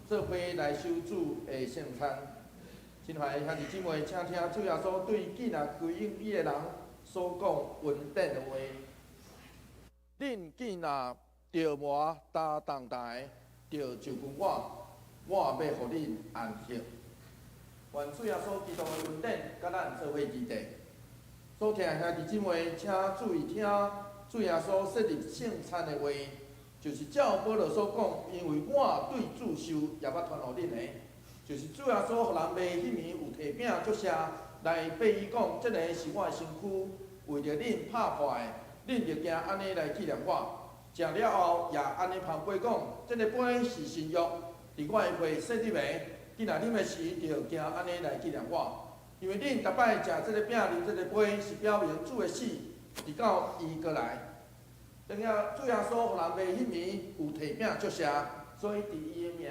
做伙来守主的圣餐。亲爱的兄弟姊妹，请听主耶稣对囡仔归应伊的人所讲稳定的话。恁囡仔着磨担重担，着就跟我要互恁安息。愿主耶稣基督的稳定，甲咱做伙期待。所听的兄弟姊妹，请注意听。主耶稣设立圣餐的话，就是照保罗所讲，因为我对主受，也捌传互恁的，就是主耶稣互人卖迄暝有提饼祝谢，来对伊讲，这个是我的身躯，为着恁拍破的，恁着行安尼来纪念我。食了后，也安尼旁杯讲，这个杯是新约，伫我的血设立的，今仔啉的时，着行安尼来纪念我。因为恁逐摆食这个饼、啉这个杯，是表明主的死。直到伊过来，等下主耶稣互人卖迄暝有提饼祝谢，所以伫伊的名，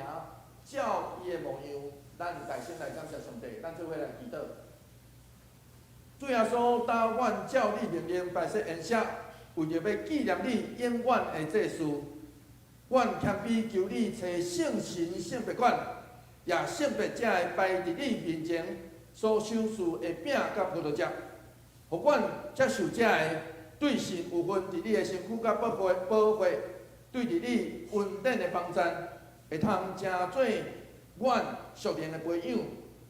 照伊的模样，咱大声来感谢上帝，咱做伙来祈祷。主耶稣，答阮照你命令摆设宴席，为着要纪念你永远的这事，阮谦卑求你找圣神圣别馆，也圣别者会摆伫你面前所赏赐的饼甲葡萄汁。互阮接受者的对神有份伫你的身躯甲保护，对伫你稳定的帮衬，会通成做阮属灵的培养，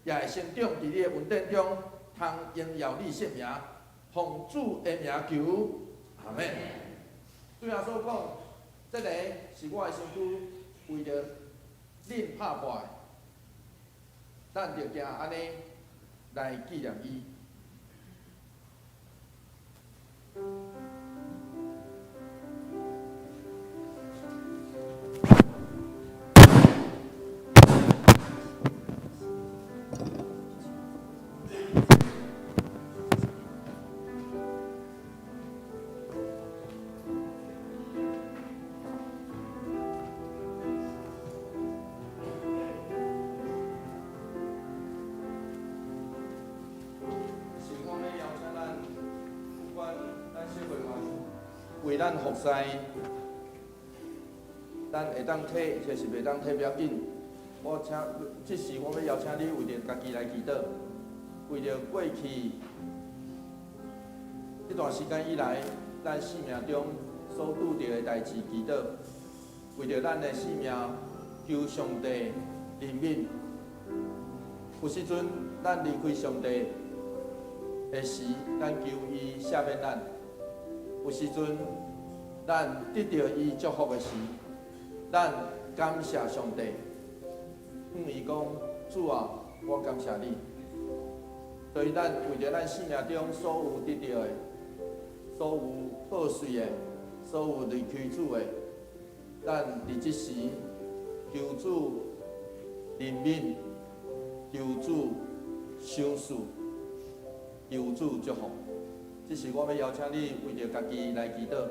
也会成长伫你的稳定中，通荣耀你圣名，奉主的名求，阿门。主耶稣讲，这个是我的身躯，为着恁拍破的，咱着行安尼来纪念伊。为咱服侍，咱会当退，或是袂当退，不要紧。我请，即时我要邀请你为着家己来祈祷，为着过去这段时间以来，咱生命中所拄着的代志祈祷，为着咱的生命求上帝怜悯。有时阵咱离开上帝的时，咱求伊赦免咱。有时阵，咱得到伊祝福的时，咱感谢上帝，向伊讲：主啊，我感谢你。所以，咱为着咱生命中所有得到的、所有破碎的、所有离开主的，咱伫即时求主怜悯，求主赏赐，求主祝福。这是我要邀请你为着家己来祈祷。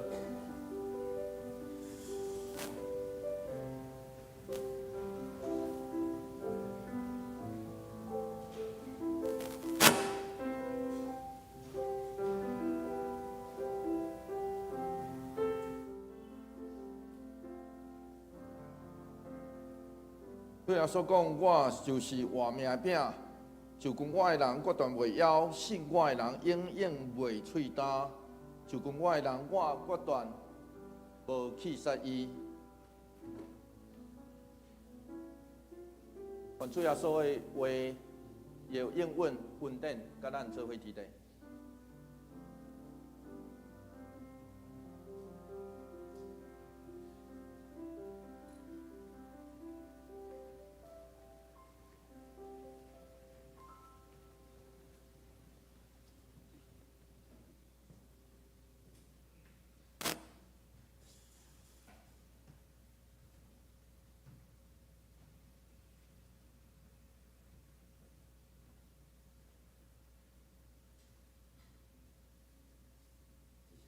对耶稣讲，我就是活命饼。就讲我的人决断袂枵，信我的人永远袂喙焦。就讲我的人，我决断无去杀伊。愿主耶稣的话有应允稳定，甲咱做伙伫地。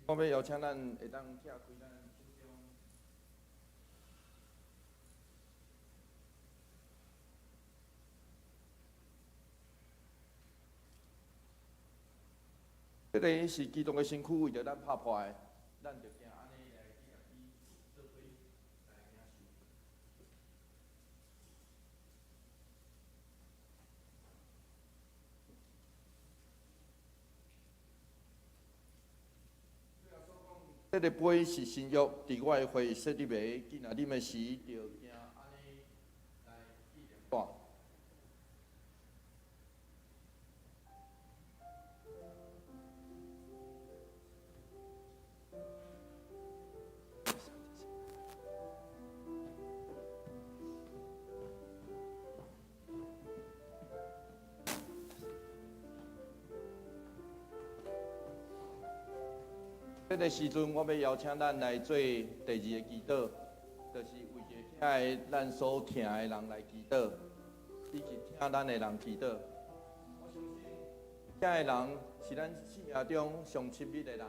我要邀请咱会当拆开咱手中。这个是基督的身躯为着咱拍破的，咱就行安尼来纪念伊，做伙来领受。这个杯是新约，伫我的会设立的，今仔啉的时，就行安尼来纪念我。这个时阵，我要邀请咱来做第二个祈祷，就是为着遐个咱所疼的人来祈祷，以及疼咱的人祈祷。我相信，遐个人是咱生命中上亲密的人，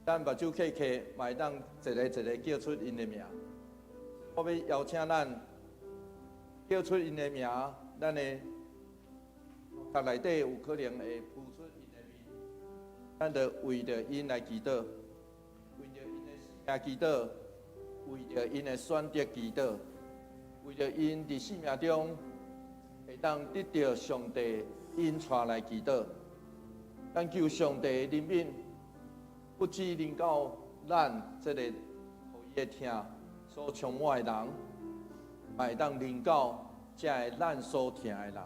咱目睭刻刻，嘛会当一个一个叫出因的名。我要邀请咱叫出因的名，咱的壳内底有可能会浮出因的面。咱着为着因来祈祷，为着因的生命祈祷，为着因的选择祈祷，为着因伫生命中会当得到上帝因带来祈祷。咱求上帝怜悯，不只临到咱这个互伊的疼所充满的人，嘛会当临到这个咱所疼的人。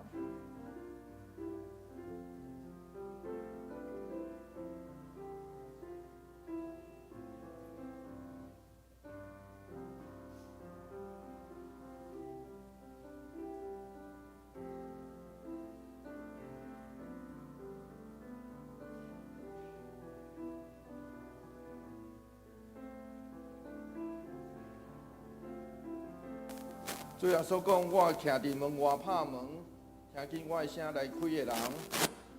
主耶稣讲：我徛伫门外拍门，听见我的声来开的人，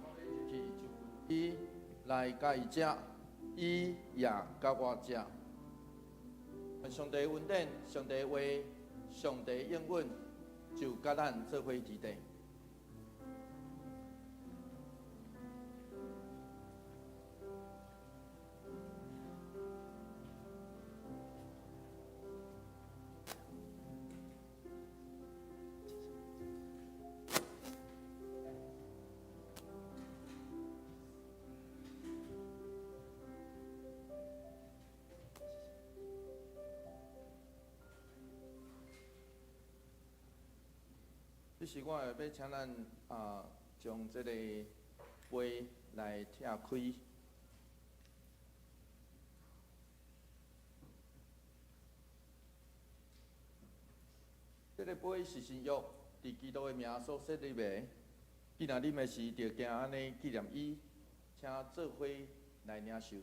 我去就伊来甲伊食，伊也甲我食。愿上帝恩典、上帝话、上帝应允，就甲咱做伙伫地。这是我要请咱将这个杯来拆开。这个杯是新约，伫基督的名所设立的。既然啉的时，就行安尼纪念伊，请做伙来领受。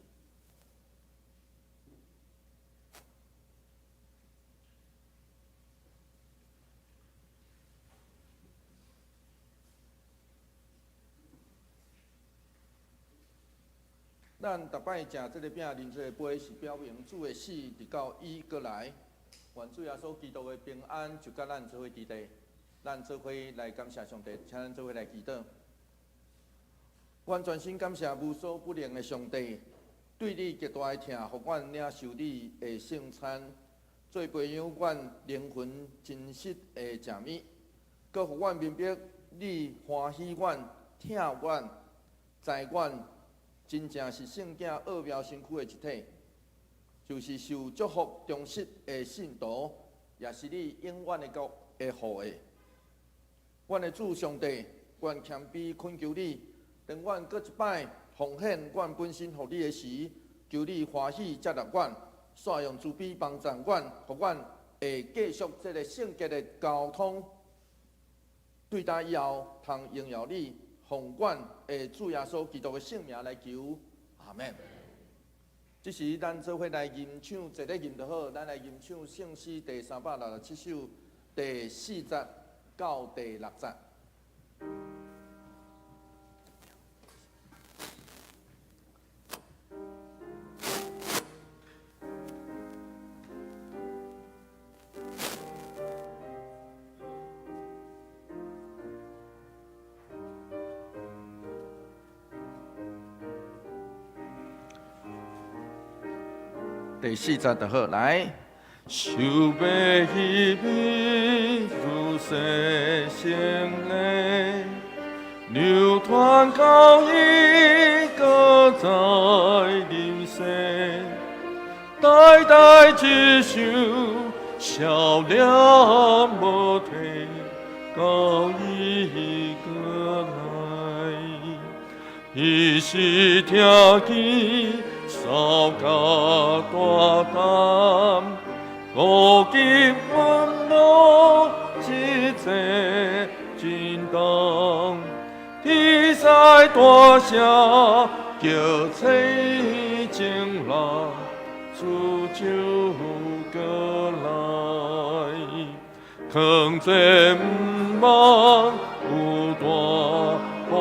咱逐摆食这个饼，啉这个杯，是表明主的死，直到伊过来。愿主耶稣基督的平安，就甲咱做伙伫地。咱做伙来感谢上帝，请咱做伙来祈祷。阮全心感谢无所不能的上帝，对你极大的疼，互阮领受你的圣餐，做培养阮灵魂真实的食物，搁互阮明白你欢喜阮、疼阮、知阮。真正是圣经奥妙身躯的一体，就是受祝福忠实的信徒，也是你永远的护卫。阮的主上帝，愿谦卑恳求你，当阮搁一摆奉献阮本身予你的时，求你欢喜接纳阮，煞用慈悲帮助阮，互阮会继续这个圣洁的交通，对待以后通荣耀你。奉阮的主耶稣基督的圣名来求，阿门。这时咱做伙来吟唱，坐咧吟就好。咱来吟唱圣诗第367首，第4节到第6节。第4节就好，来。受悲喜悲，如世圣礼，流传到伊搁在人世，代代之受，笑脸无退，到伊搁来，伊是听见。扫甲大担，无尽烦恼，一切真重。天使大声叫吹情人，主就过来。坑这毋望有大福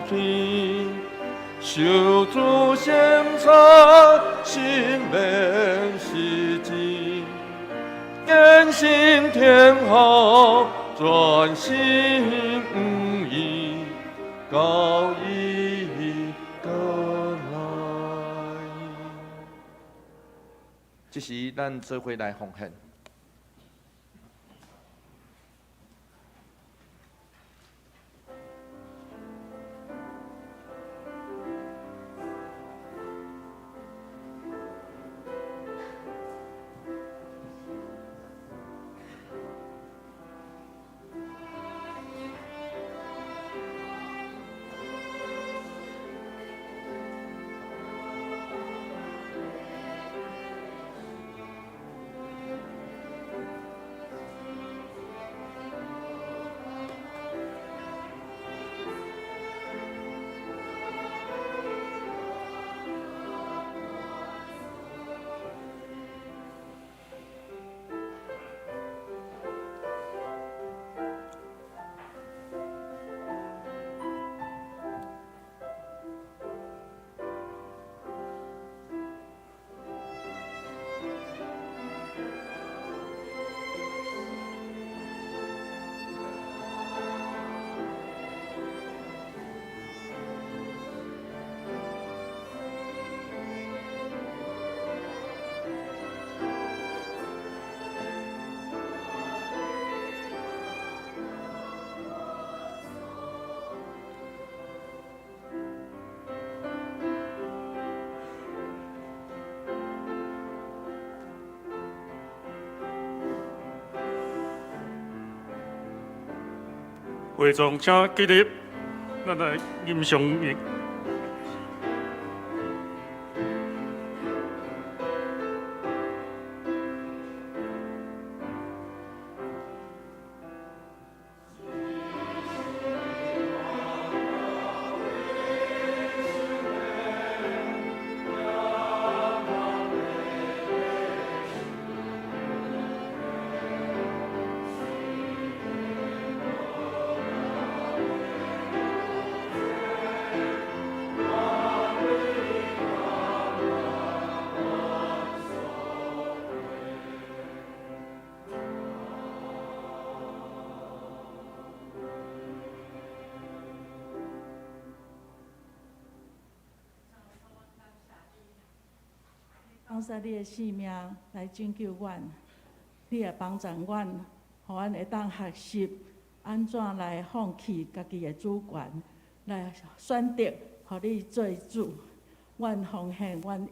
气。受主献餐，心免失志，坚信天后，专心无疑，到伊过来。这是咱做伙来奉献。会众请起立，咱来吟上义。放下你的性命来拯救阮，你也帮助阮，互阮会当学习安怎来放弃家己的主权，来选择互你做主。阮奉献阮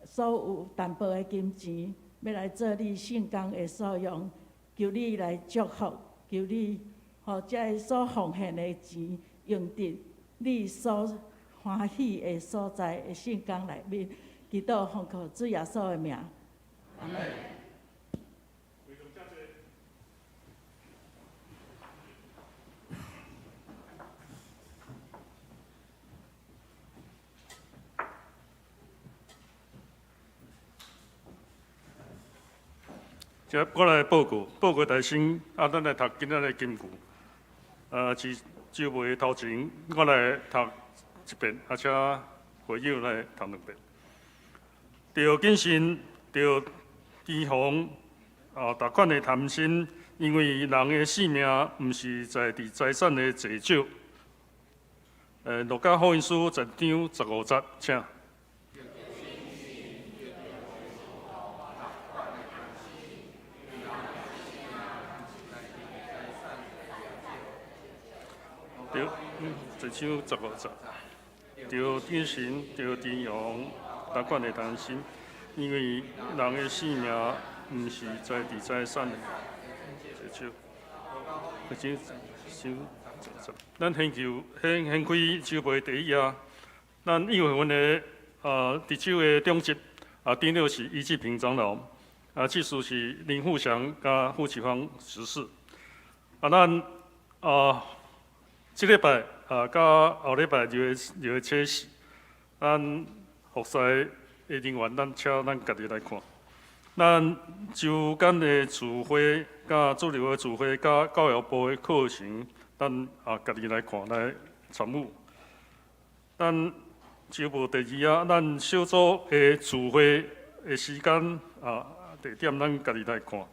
所有淡薄的金钱，要来做你圣工的所用，求你来祝福，求你互这所奉献的钱用伫你所欢喜的所在的圣工内面。祈祷奉靠主耶稣的名，阿门。接我来报告大先，咱来读今仔的金句。是周会头前，我来读一遍，而且会友来读两遍。着谨慎，着提防，逐款的贪心，因为人的性命毋是在伫财产的济少。路加福音书10章15节，请。着10章15节，着谨慎，着提防。逐款的担心，因为人的性命毋是在伫财产的济少。咱献开周会第一页，咱议会阮的伫手的中职第六是余志平长老，次序是林富祥甲傅启芳执事。咱即礼拜甲后礼拜就会测试，咱。服侍的人员，咱请咱家己来看。咱周间的聚会、甲主流的聚会、甲教育部的课程，咱家己来看来参与。咱周部第二咱小组的聚会的时间地点，咱家己来看。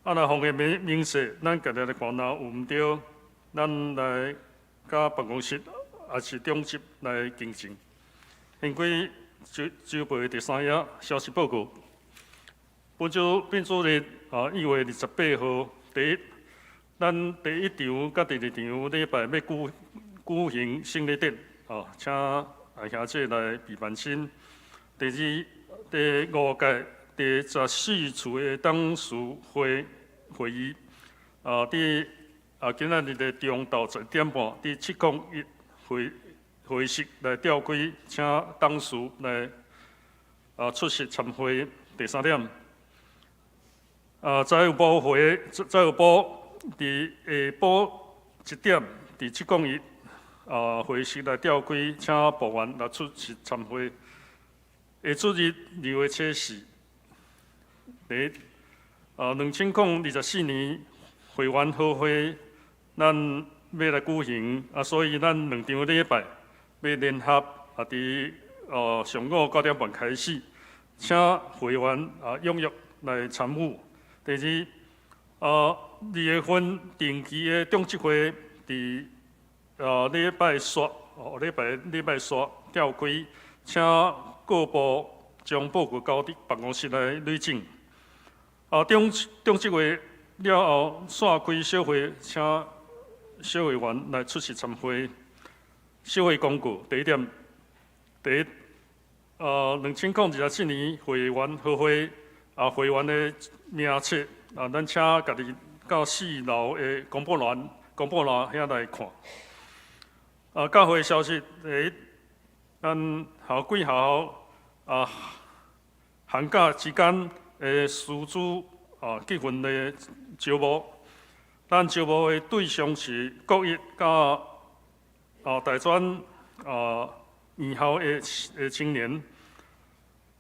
若方向明细，咱家己来看，若有毋对，咱来甲办公室也是中级来更正。献归周会第3页消息报告。本周变主日1月28号咱第1场甲第2场礼拜要举行圣礼典，请兄姐来备办身。第5届第14次的董事会议，今仔日的中昼10点半，伫701会室来召开，请董事来出席参会。第3点，财务部伫下晡1点，伫701会室来召开，请部员来出席参会。下主日2月7日，第2024年会员好会，咱要来举行，所以咱2场礼拜。要联合伫上午9点半开始，请会员踊跃来参与。第二，2月份定期的中执会伫礼拜三召开，请各部将报告交伫办公室来累整。中执会了后，散开小会，请小会员来出席参会。小会公告第1点，2024年会员好会会员的名册咱请家己到4楼的公布栏公布栏遐来看。教会消息伫咱校规校寒假期间师资结婚的招募，咱招募的对象是国一甲大专院校的青年。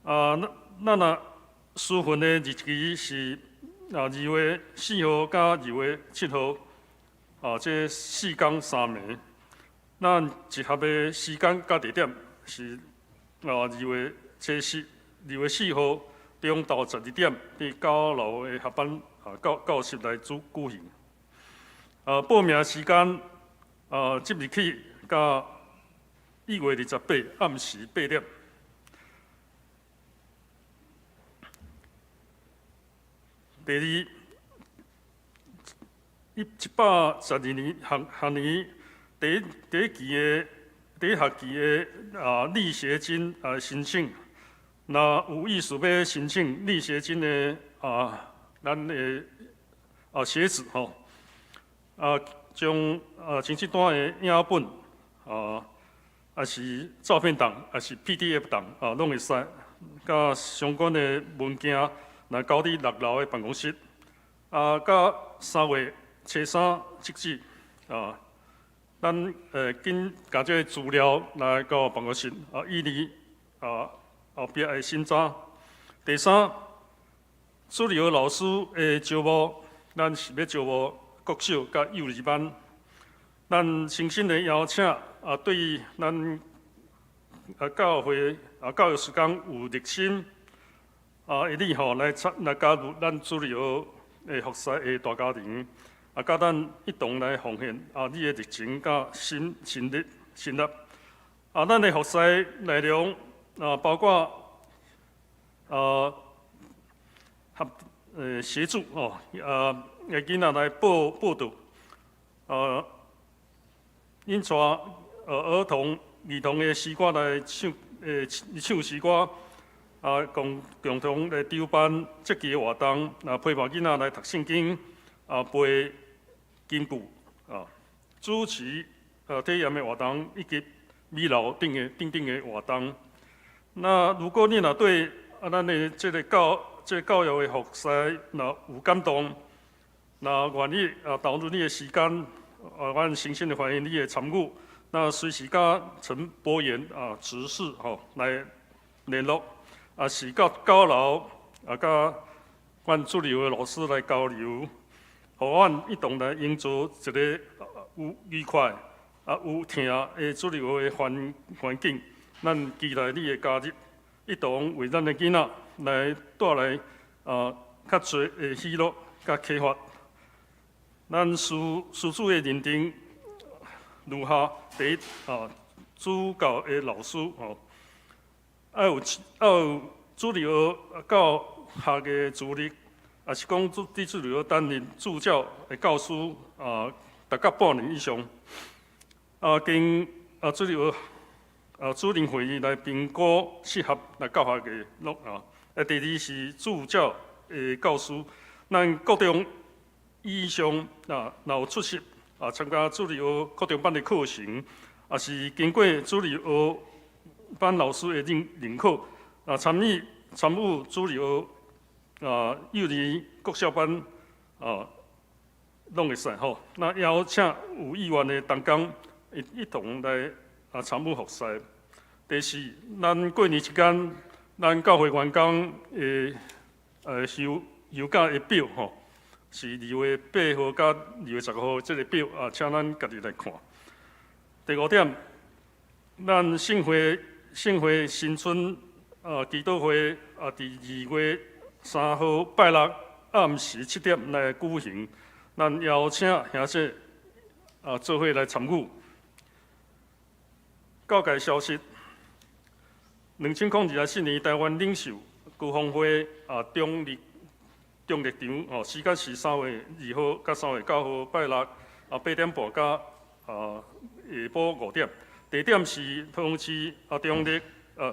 咱私婚的日期是2月4号到2月7号，这4天3暝。咱集合的时间甲地点是2月4号中昼12点，伫9楼的下班教室内举行。报名时间即日起到1月28暗时8点。第二，112年学年第一学期的励学金申請，若有意思要申請励学金的咱的学子吼，将成绩单的影本也是照片档，也是 PDF 档拢会使，甲相关的文件，来交伫6楼的办公室，到3月初3即止咱紧甲这资料来到办公室以利后壁的审查。第三，助理老师的招募，咱是要招募国小甲幼儿班。咱诚心的邀请对于咱教会教育时间有热心的你来加入咱助理的服侍的大家庭。甲咱一同来奉献你的热情甲心力。咱的服侍内容包括协助个囡仔来报道引带儿童儿童的诗歌来唱诗歌共同来筹办节期的活动，陪伴囡仔来读圣经背经句主持体验的活动以及美劳等的活动。那如果你若对咱的这个教育的服侍若有感动，若愿意投入你的时间，阮诚心的欢迎你的参与。那随时甲陈博言执事来联络，是到9楼甲阮助理的老师来交流。互阮一同来营造一个有愉快有听的主流的环境。咱期待你的加入，一同为咱的囡仔来带来较侪的喜乐甲启发。咱师主的认定如下：第一主教的老师要有主流教学的资历。也是讲伫主流担任助教的教师大概半年以上，经主流主任会议来评估适合来教学的第二是助教的教师，咱各中以上若有出席参加主流各中班的课程，也是经过主流班老师的认可，参与主流幼儿国小班拢会使吼。那邀请有意愿的同工一同来参与服侍。第四，咱过年期间，咱教会员工的休假的表是2月8号到2月10号这个表请咱家己来看。第五点，咱圣会新春祈祷会伫2月3号拜六暗时7点来举行，咱邀请兄姐做伙来参与。教界消息，2024年台湾领袖高峰会中立场时间是3月2号到3月9号拜六8点半到下晡5点，地点是桃园市中立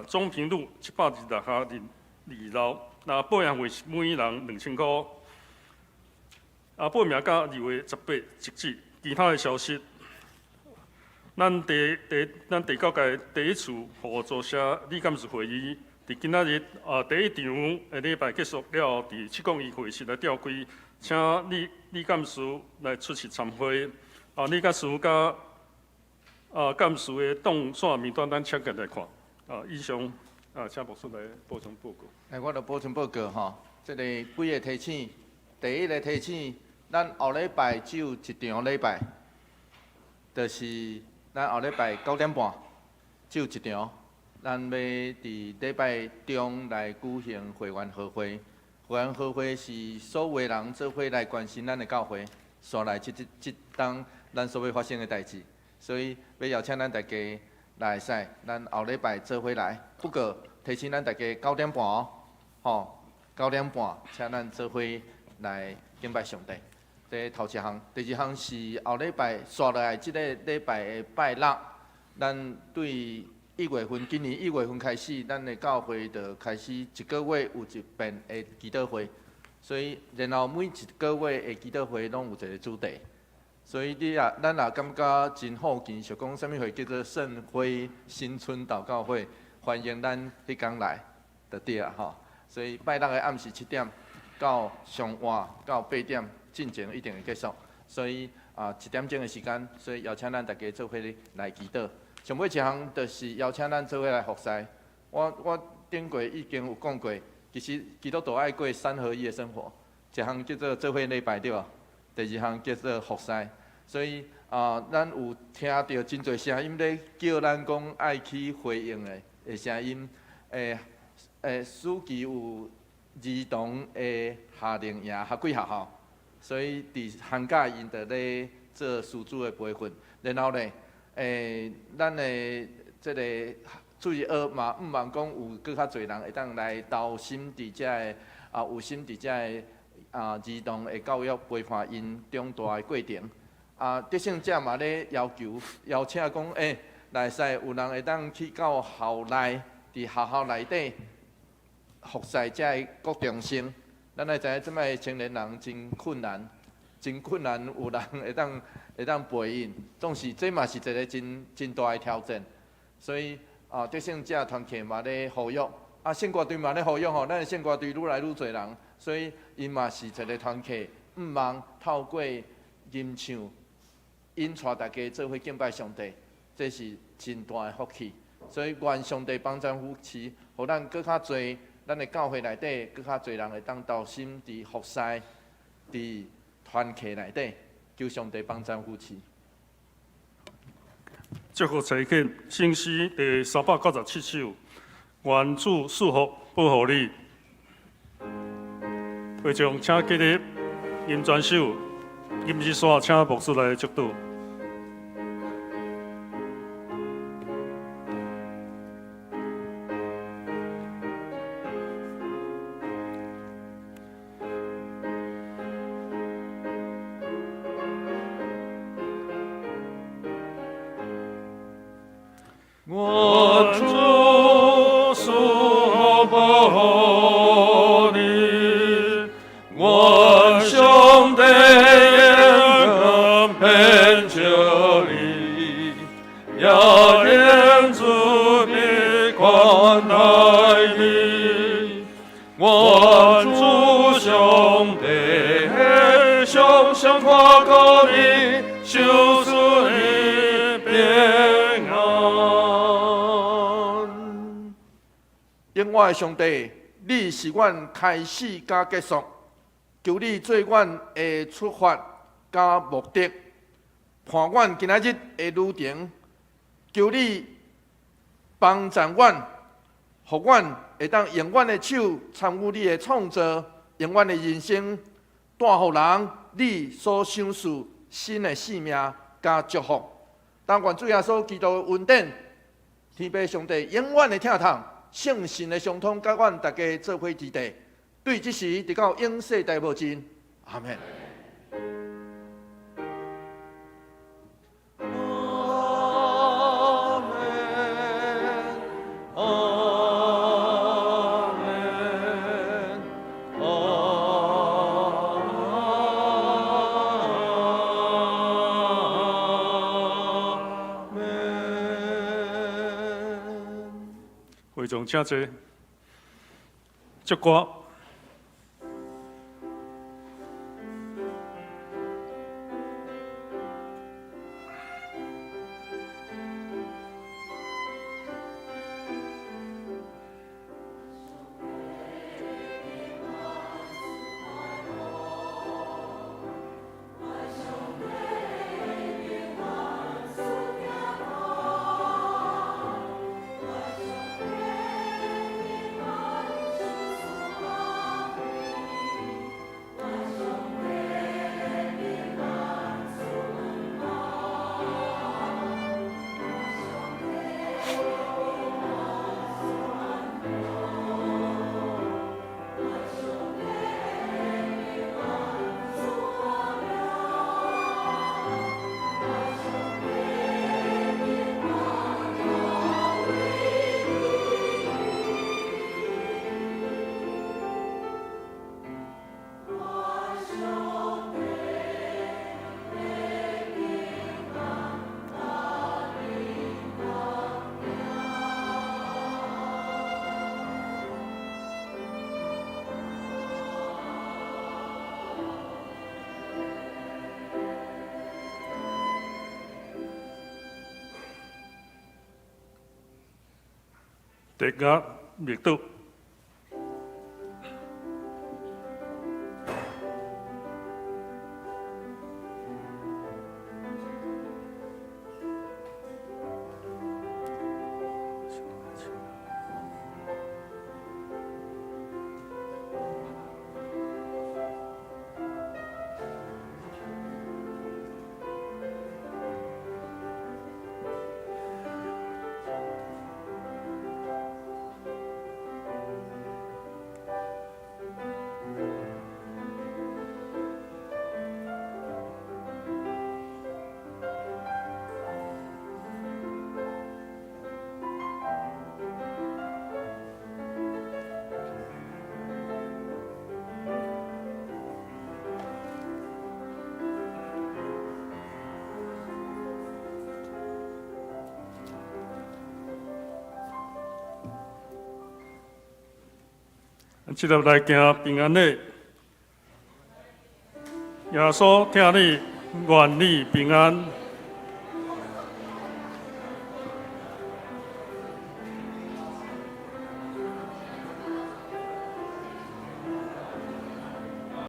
中平路726号2楼。那报名费是每人2000块。报名到2月18日截止，其他的消息，咱第九届第一次合作社理监事会议，伫今仔日第一场的礼拜结束了后，伫七公议会室来召开，请理监事来出席参会。理监事甲监事的动线面段，咱切开来看。以上请牧师来补充报告。我来补充报告吼，即个几个提醒，第一个提醒，咱后礼拜只有一场礼拜，就是咱后礼拜9点半只有一场，咱要伫礼拜中来举行会员好会。会员好会是所有的人做伙来关心咱的教会，刷来即当咱所要发生的代志，所以要邀请咱大家来使，咱后礼拜做伙来。不过提醒咱大家9点半哦，吼，9点半，请咱做伙来敬拜上帝。这头一项，第二项是后礼拜刷落来即个礼拜的拜六，咱对1月份，今年1月份开始，咱的教会就开始一个月有一遍的祈祷会，所以然后每一个月的祈祷会拢有一个主题，所以咱也感觉真好奇，想讲啥物会叫做圣会新春祷告会，欢迎咱迄天来，就对啊吼。所以拜六的暗时7点到上晚到8点，进前一定会结束，所以1点钟的时间，所以邀请咱大家做伙来祈祷。上尾一项就是邀请咱做伙来服侍。我顶过已经有讲过，其实基督徒爱过3合一的生活。一项叫做做伙礼拜对吧？第二项叫做服侍。所以咱有听到真侪声音咧叫咱讲爱去回应的声音。书记有儿童的夏令营学几学校，所以伫寒假因就咧做师资的培训，然后咧。咱的即个注意嘛，毋茫讲有搁较侪人会当来投心伫遮的有心伫遮的儿童的教育陪伴因长大的过程。得胜者嘛咧邀请讲来使有人会当去到校内，伫学校内底服侍遮的国中生。咱来知影即摆青年人真困难，有人会当陪因，总是这嘛是一个真大的挑战。所以得胜者团体嘛咧呼吁，圣歌队嘛咧呼吁吼，咱的圣歌队愈来愈侪人，所以因嘛是一个团体，毋茫透过吟唱，引带大家做伙敬拜上帝，这是真大的福气。所以愿上帝帮助扶持，互咱更较侪，咱的教会内底更较侪人会当投心伫服侍，伫团契内底。求上帝帮助扶持。祝福财经新诗第397首，愿主赐福保护你。会众请起立，吟全首，吟诗线请牧师来祝祷。我的上帝，你是阮开始甲结束，求你做阮的出发甲目的，伴阮今仔日的旅程，求你帮助阮，互阮会当用阮的手参与你的创造，用阮的人生带互人你所赏赐新的生命甲祝福。但愿主耶稣基督的恩典，天父上帝永远的疼痛。圣神的相通，甲阮大家做伙之地，对即时直到永世代无尽，阿门。会众请坐，祝歌。第五密度。即日来行平安礼，耶稣听你，愿你平安。